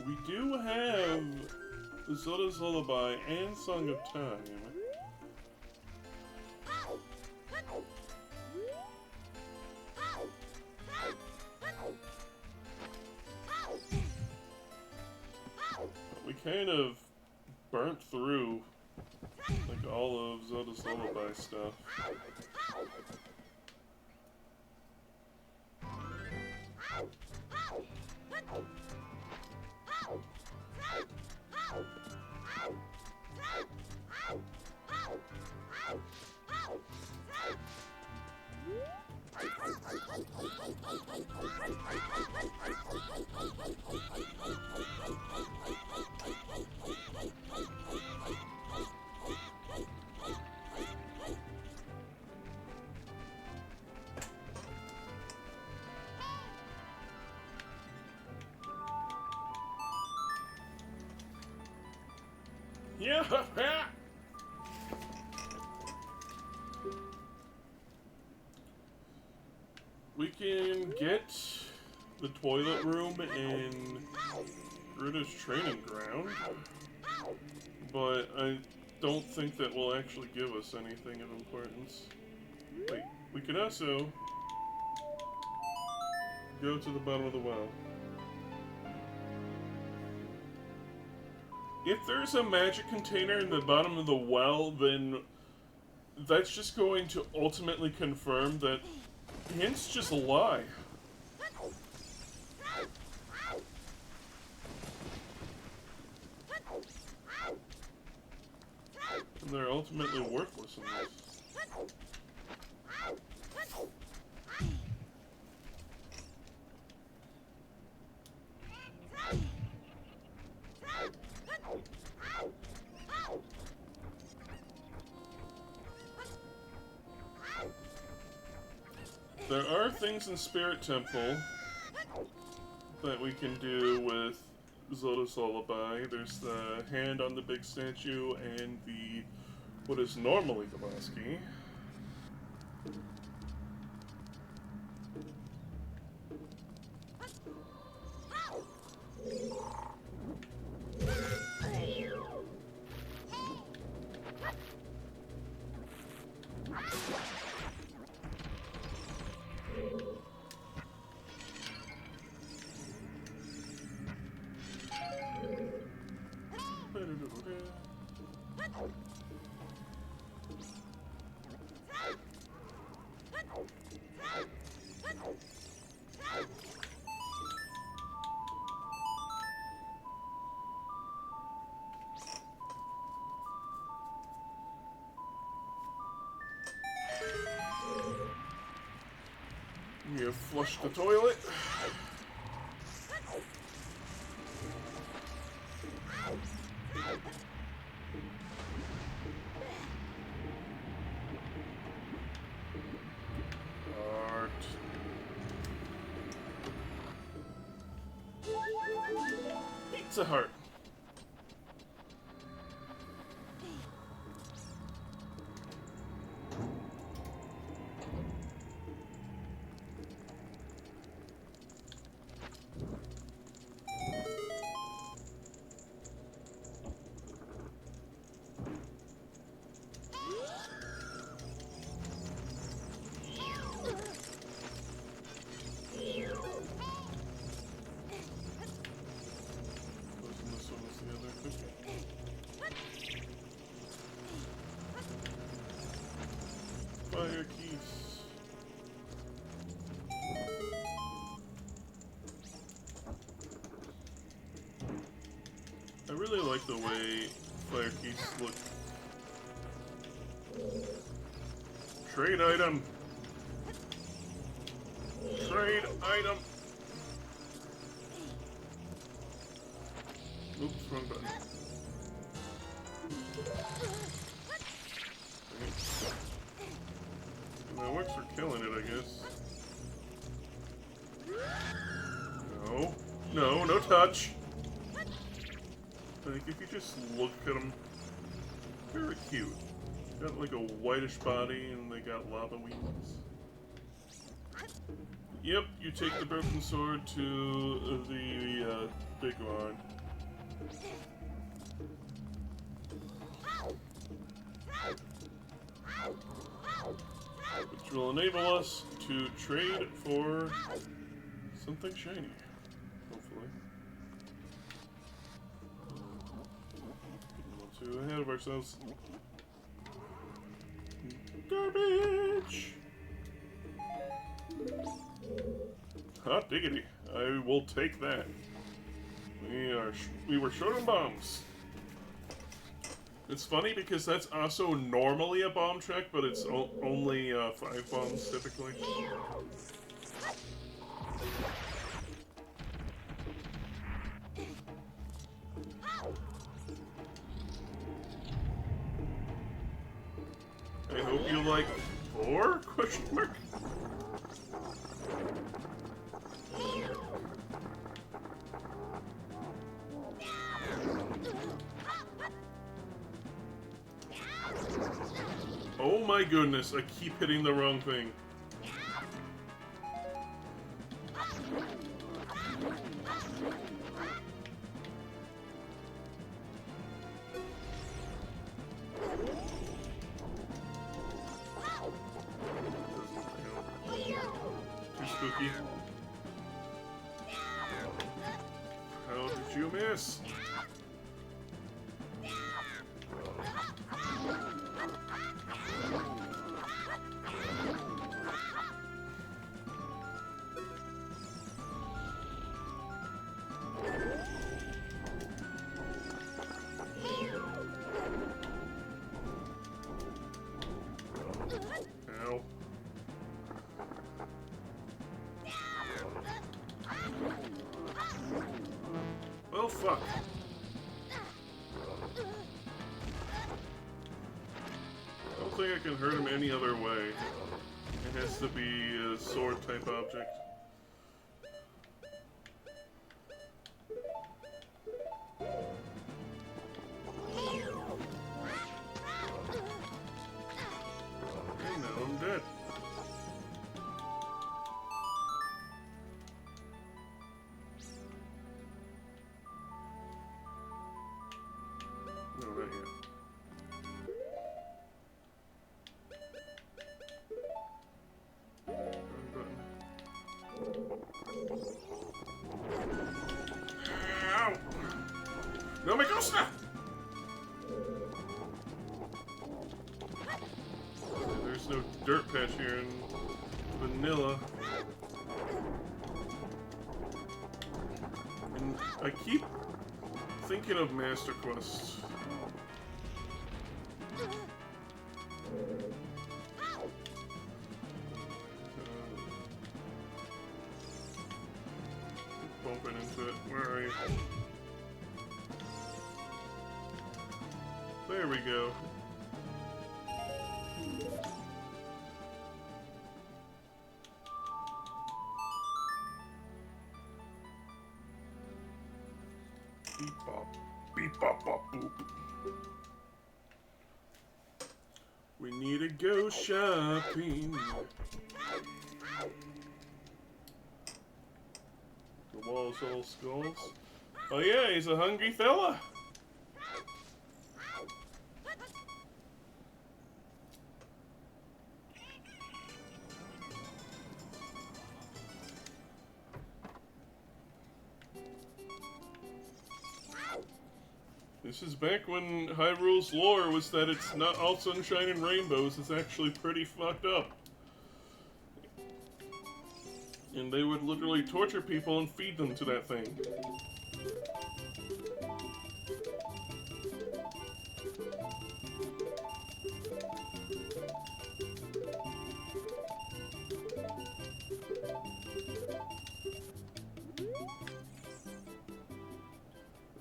We do have Zoda's Lullaby and Song of Time. We kind of burnt through all of Zelda's Lullaby stuff. Yeah. We can get the toilet room in Grita's training ground, but I don't think that will actually give us anything of importance. Wait, we could also go to the bottom of the well. If there's a magic container in the bottom of the well, then that's just going to ultimately confirm that hints just lie. And they're ultimately worthless in this. There are things in Spirit Temple that we can do with Zelda's Lullaby. There's the hand on the big statue and the what is normally the last key. You flush the toilet. Art. Pizza Heart. Fire keys. I really like the way fire keys look. Trade item. Trade item. Oops, wrong button. That works for killing it, I guess. No. No, no touch. Like, if you just look at them, very cute. Got like a whitish body and they got lava wings. Yep, you take the broken sword to the big one. Which will enable us to trade for something shiny, hopefully. Getting a little too ahead of ourselves. Garbage! Hot diggity. I will take that. We were short on bombs. It's funny because that's also normally a bomb track, but it's only 5 bombs typically. I hope you like 4? Question mark. Oh my goodness, I keep hitting the wrong thing. Too spooky. How did you miss? Ow. Well, fuck. I don't think I can hurt him any other way. It has to be a sword type object. Okay, now I'm dead. No, not yet. Wrong button. Ow! No me gusta! There's no dirt patch here in vanilla. And I keep thinking of Master Quest. Bumping into it. Where are you? There we go. Beep bop. Beep bop bop boop. We need to go shopping. The wall's all skulls. Oh yeah, he's a hungry fella. This is back when Hyrule's lore was that it's not all sunshine and rainbows, it's actually pretty fucked up. And they would literally torture people and feed them to that thing.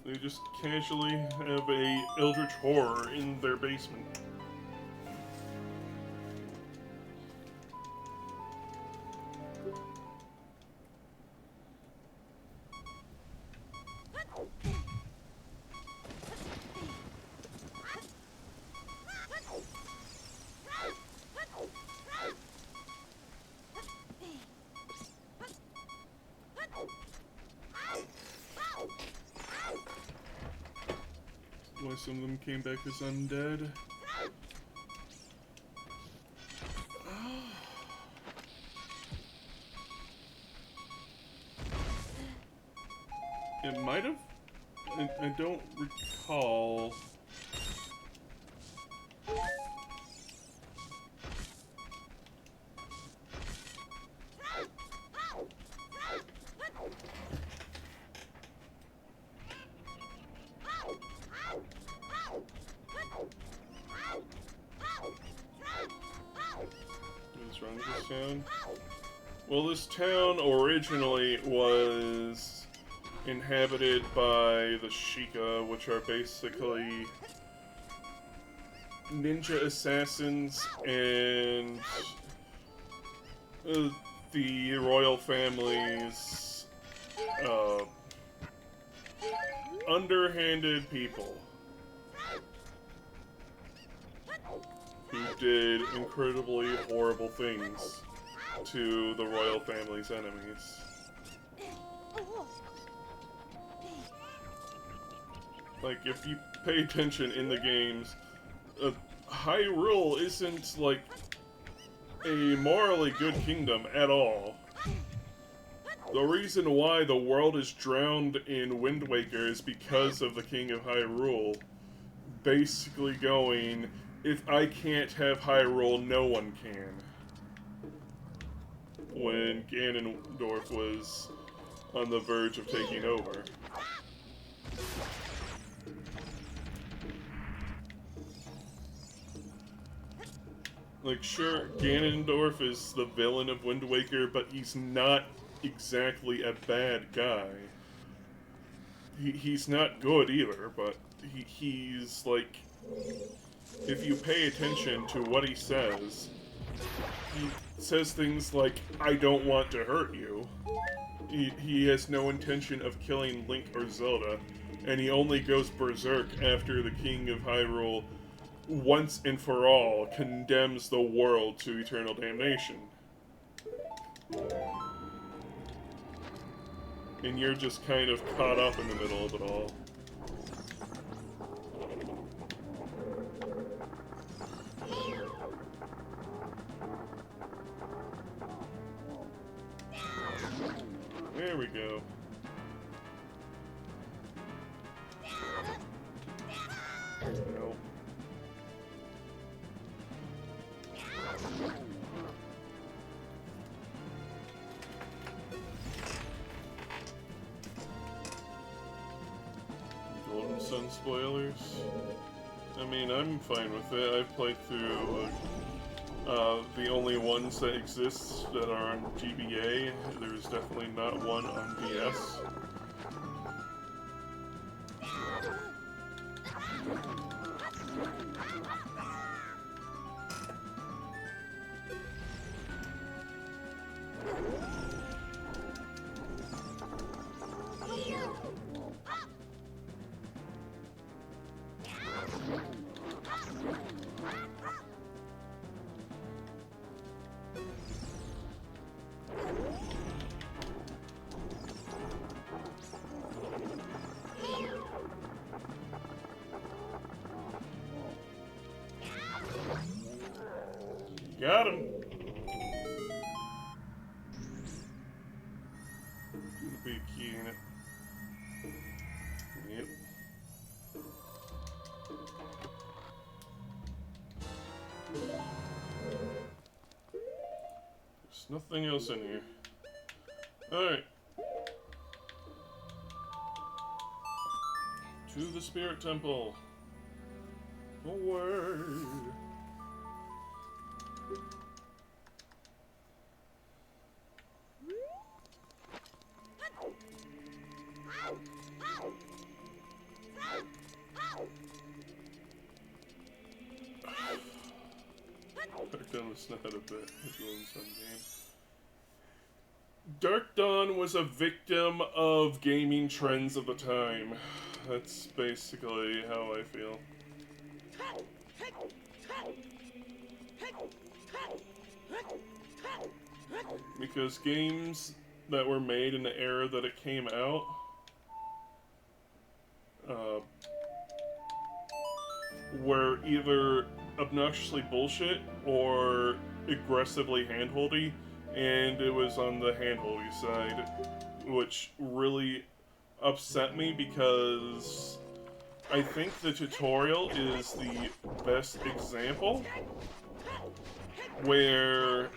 They just casually have a eldritch horror in their basement. Why some of them came back as undead. It might have. I don't recall. around this town? Well, this town originally was inhabited by the Sheikah, which are basically ninja assassins and the royal family's underhanded people who did incredibly horrible things to the royal family's enemies. Like, if you pay attention in the games, Hyrule isn't, like, a morally good kingdom at all. The reason why the world is drowned in Wind Waker is because of the King of Hyrule basically going, if I can't have Hyrule, no one can. When Ganondorf was on the verge of taking over. Like, sure, Ganondorf is the villain of Wind Waker, but he's not exactly a bad guy. He's not good either, but he's like, if you pay attention to what he says things like, I don't want to hurt you. He has no intention of killing Link or Zelda, and he only goes berserk after the King of Hyrule once and for all condemns the world to eternal damnation. And you're just kind of caught up in the middle of it all. There we go. Nope. Golden Sun spoilers? I mean, I'm fine with it. I've played through the only ones that exist that are on GBA. There's definitely not one on DS. Got him! Gonna be a key in it. Yep. There's nothing else in here. Alright. To the Spirit Temple. Away! Dark Dawn was not a bit. Dark Dawn was a victim of gaming trends of the time. That's basically how I feel. Because games that were made in the era that it came out were either obnoxiously bullshit or aggressively handholdy, and it was on the handholdy side, which really upset me because I think the tutorial is the best example where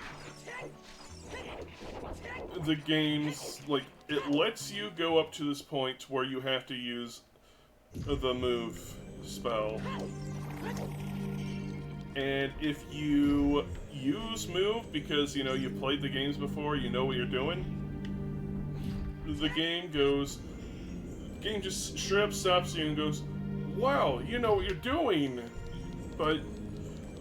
the game's, like, it lets you go up to this point where you have to use the move spell. And if you use move because, you know, you've played the games before, you know what you're doing, the game just straight up stops you and goes, wow, you know what you're doing, but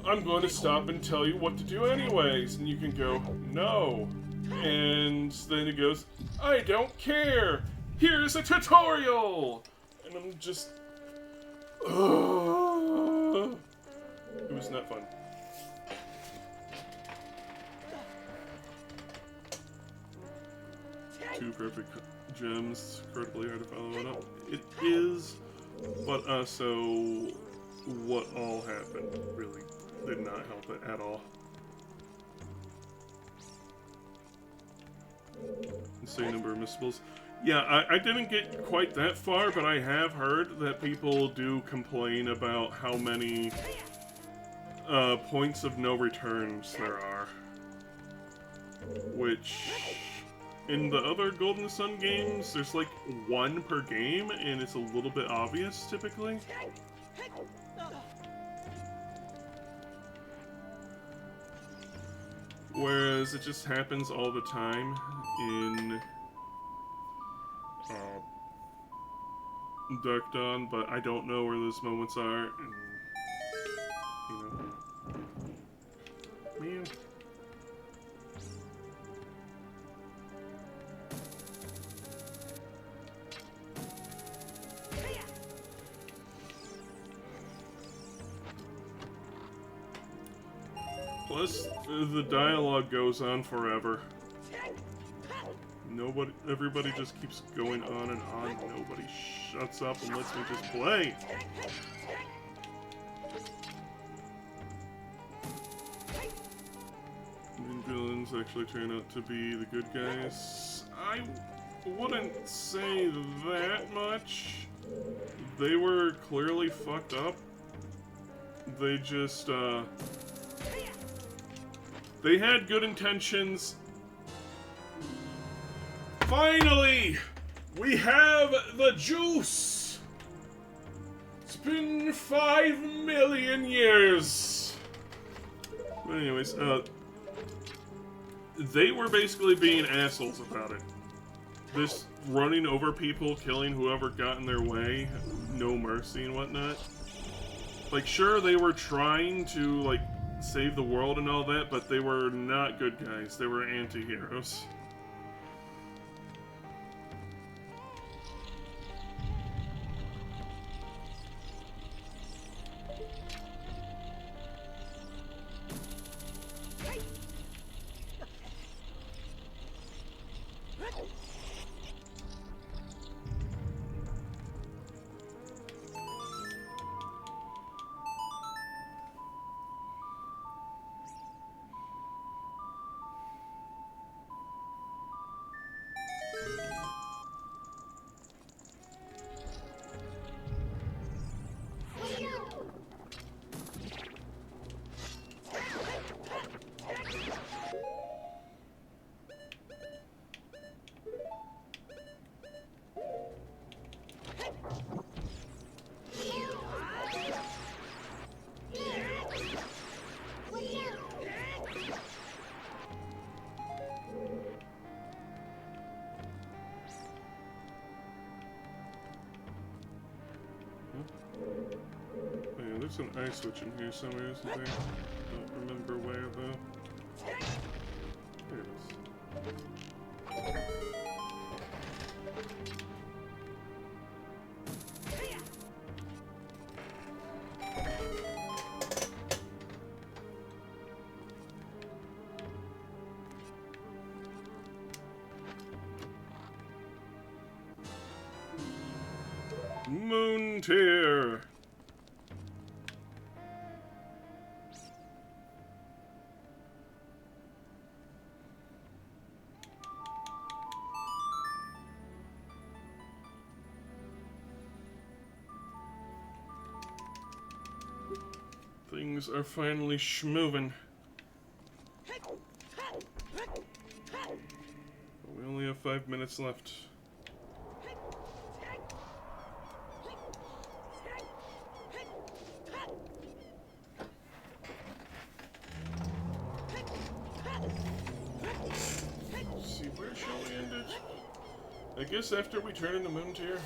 I'm going to stop and tell you what to do anyways. And you can go, no. And then it goes, I don't care. Here's a tutorial. And I'm just, it was not fun. Two perfect gems, incredibly hard to follow it up. It is, but also what all happened really did not help it at all. Insane number of missables. Yeah, I didn't get quite that far, but I have heard that people do complain about how many points of no returns there are. Which, in the other Golden Sun games, there's like one per game, and it's a little bit obvious, typically. Whereas it just happens all the time in Dark Dawn, but I don't know where those moments are, and, you know, man. Plus, the dialogue goes on forever. Everybody just keeps going on and on. Nobody shuts up and lets me just play. And villains actually turn out to be the good guys. I wouldn't say that much. They were clearly fucked up. They just, they had good intentions. Finally! We have the juice! It's been 5 million years! But anyways, they were basically being assholes about it. This running over people, killing whoever got in their way, no mercy and whatnot. Like, sure, they were trying to, like, save the world and all that, but they were not good guys. They were anti-heroes. Man, there's an ice switch in here somewhere, isn't there? Don't remember where, though. There it is. Moon tier. Things are finally schmovin'. We only have 5 minutes left. see, where shall we end it? I guess after we turn into Moon Tier.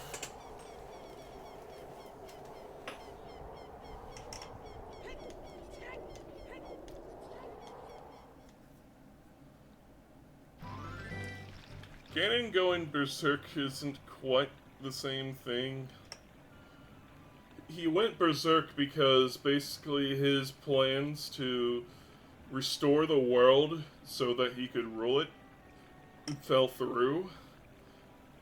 Ganon going Berserk isn't quite the same thing. He went Berserk because basically his plans to restore the world so that he could rule it fell through.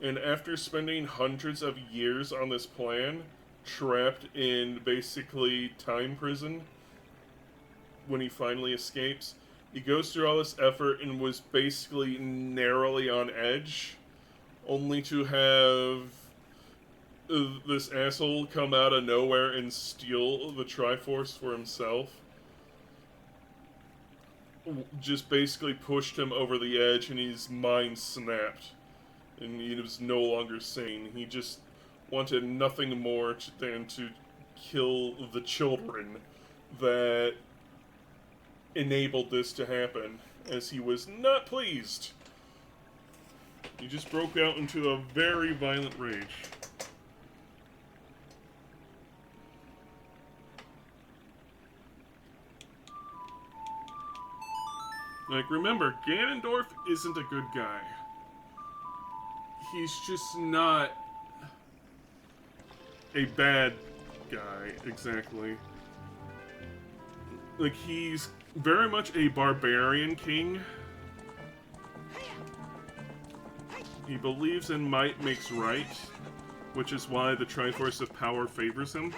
And after spending hundreds of years on this plan, trapped in basically time prison, when he finally escapes, he goes through all this effort and was basically narrowly on edge, only to have this asshole come out of nowhere and steal the Triforce for himself. Just basically pushed him over the edge and his mind snapped. And he was no longer sane. He just wanted nothing more than to kill the children that enabled this to happen, as he was not pleased. He just broke out into a very violent rage. Like, remember, Ganondorf isn't a good guy. He's just not a bad guy, exactly. Like, he's very much a barbarian king. He believes in might makes right, which is why the Triforce of Power favors him.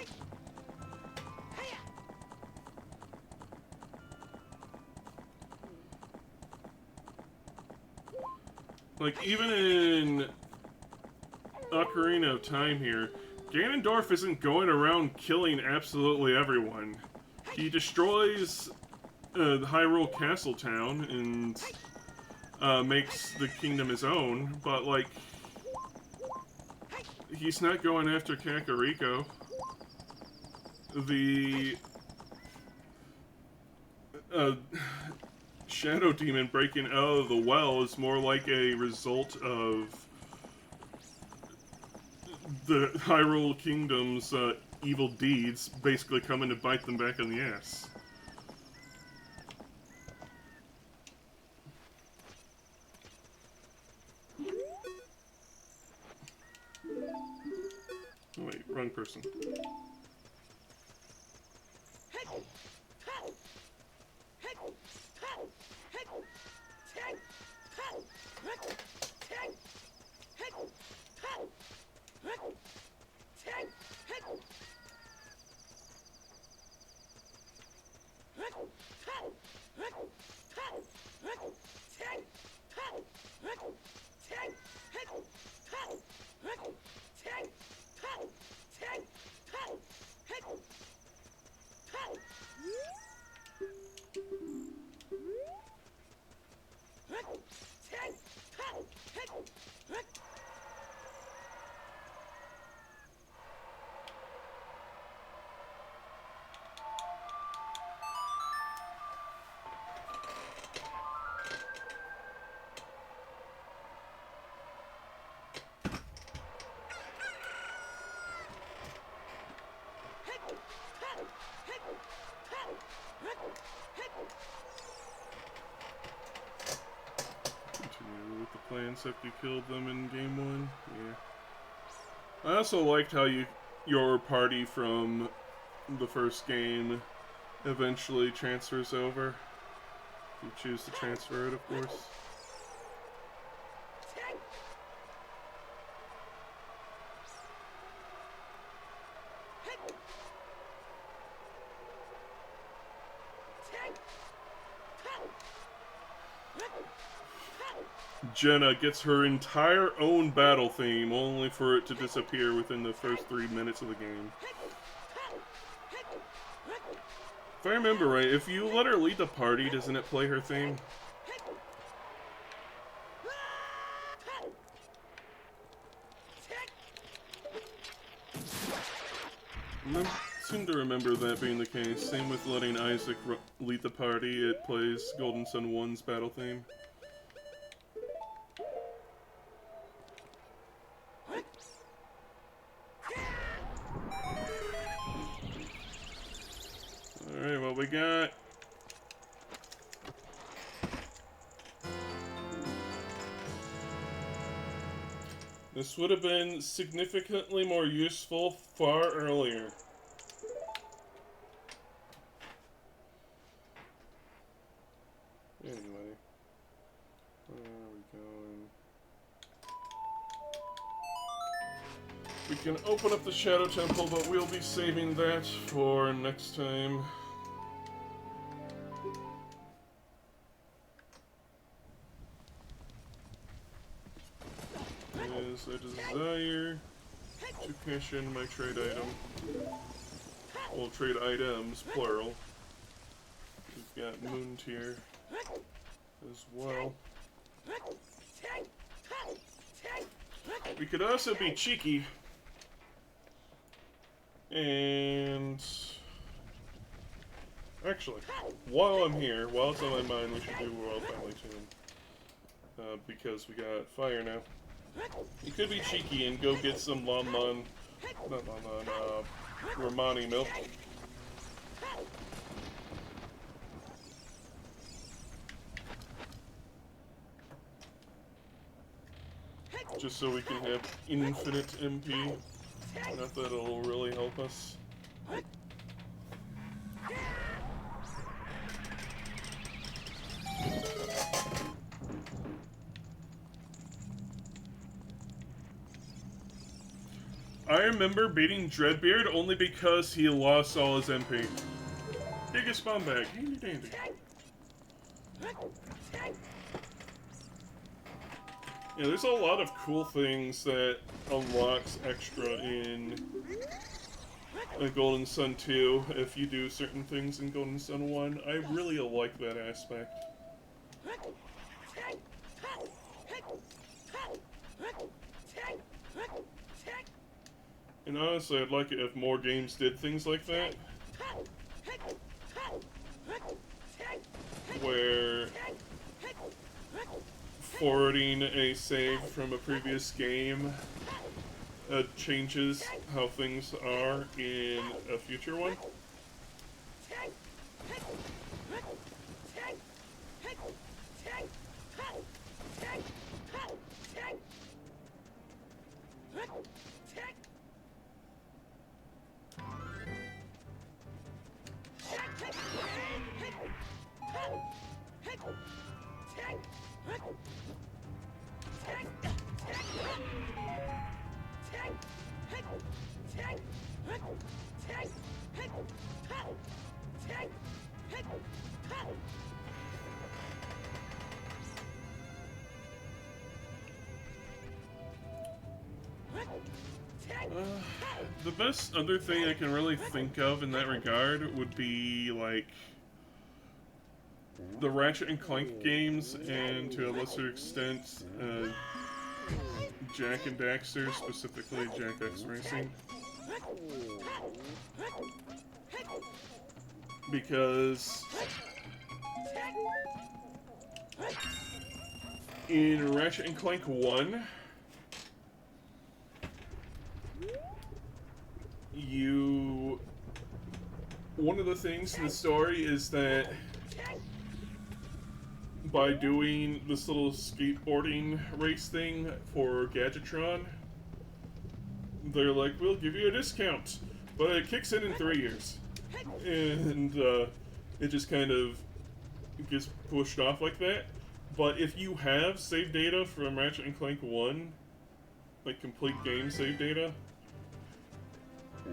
Like, even in Ocarina of Time here, Ganondorf isn't going around killing absolutely everyone. He destroys the Hyrule Castle Town and makes the kingdom his own, but, like, he's not going after Kakariko. The Shadow Demon breaking out of the well is more like a result of the Hyrule Kingdom's evil deeds basically coming to bite them back in the ass. Oh, wait, wrong person. Continue with the plans after you killed them in game 1. Yeah. I also liked how your party from the first game eventually transfers over. You choose to transfer it, of course. Jenna gets her entire own battle theme, only for it to disappear within the first 3 minutes of the game. If I remember right, if you let her lead the party, doesn't it play her theme? I seem to remember that being the case. Same with letting Isaac lead the party, it plays Golden Sun 1's battle theme. got... This would have been significantly more useful far earlier. Anyway, where are we going? We can open up the Shadow Temple, but we'll be saving that for next time. Is a desire to cash in my trade item. Well, trade items, plural. We've got Moon Tier as well. We could also be cheeky and actually, while I'm here, while it's on my mind, we should do Royal Family Tomb because we got fire now. You could be cheeky and go get some Romani milk. Just so we can have infinite MP. Not that it'll really help us. I remember beating Dreadbeard only because he lost all his MP. Biggest bomb bag, handy dandy. Yeah, there's a lot of cool things that unlocks extra in Golden Sun 2 if you do certain things in Golden Sun 1. I really like that aspect. And honestly, I'd like it if more games did things like that. Where forwarding a save from a previous game changes how things are in a future one. The best other thing I can really think of in that regard would be, like, the Ratchet and Clank games, and to a lesser extent, Jak and Daxter, specifically Jak X Racing. Because in Ratchet and Clank 1, one of the things in the story is that by doing this little skateboarding race thing for Gadgetron, they're like, we'll give you a discount, but it kicks in 3 years. And it just kind of gets pushed off like that. But if you have save data from Ratchet and Clank 1, like complete game save data,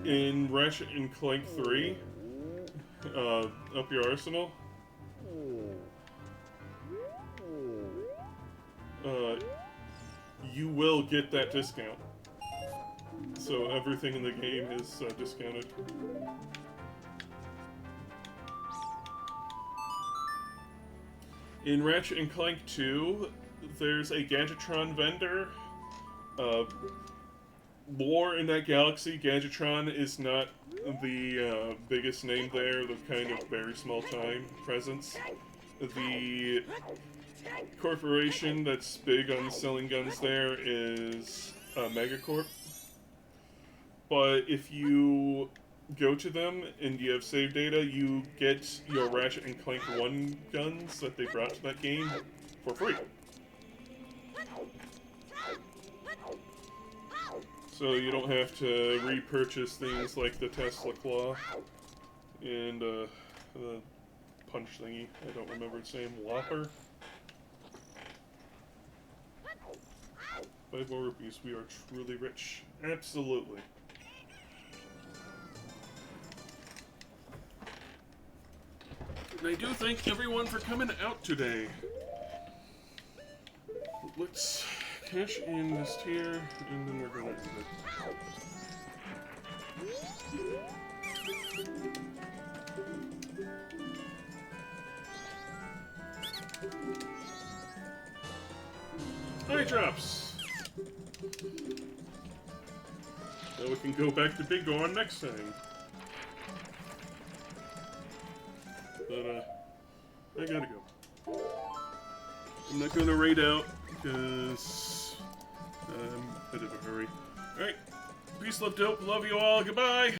in Ratchet and Clank 3, up your arsenal, you will get that discount. So everything in the game is discounted. In Ratchet and Clank 2, there's a Gadgetron vendor. Lore in that galaxy, Gadgetron is not the biggest name there, the kind of very small-time presence. The corporation that's big on selling guns there is Megacorp. But if you go to them and you have save data, you get your Ratchet and Clank 1 guns that they brought to that game for free. So you don't have to repurchase things like the Tesla Claw and the punch thingy. I don't remember its name. Whopper? 5 more rupees. We are truly rich. Absolutely. And I do thank everyone for coming out today. Let's cash in this tier, and then we're gonna end it. Eye drops! Now we can go back to Big Goron next time. But, I gotta go. I'm not gonna raid out, because I'm in a bit of a hurry. Alright, peace, love, dope, love you all, goodbye!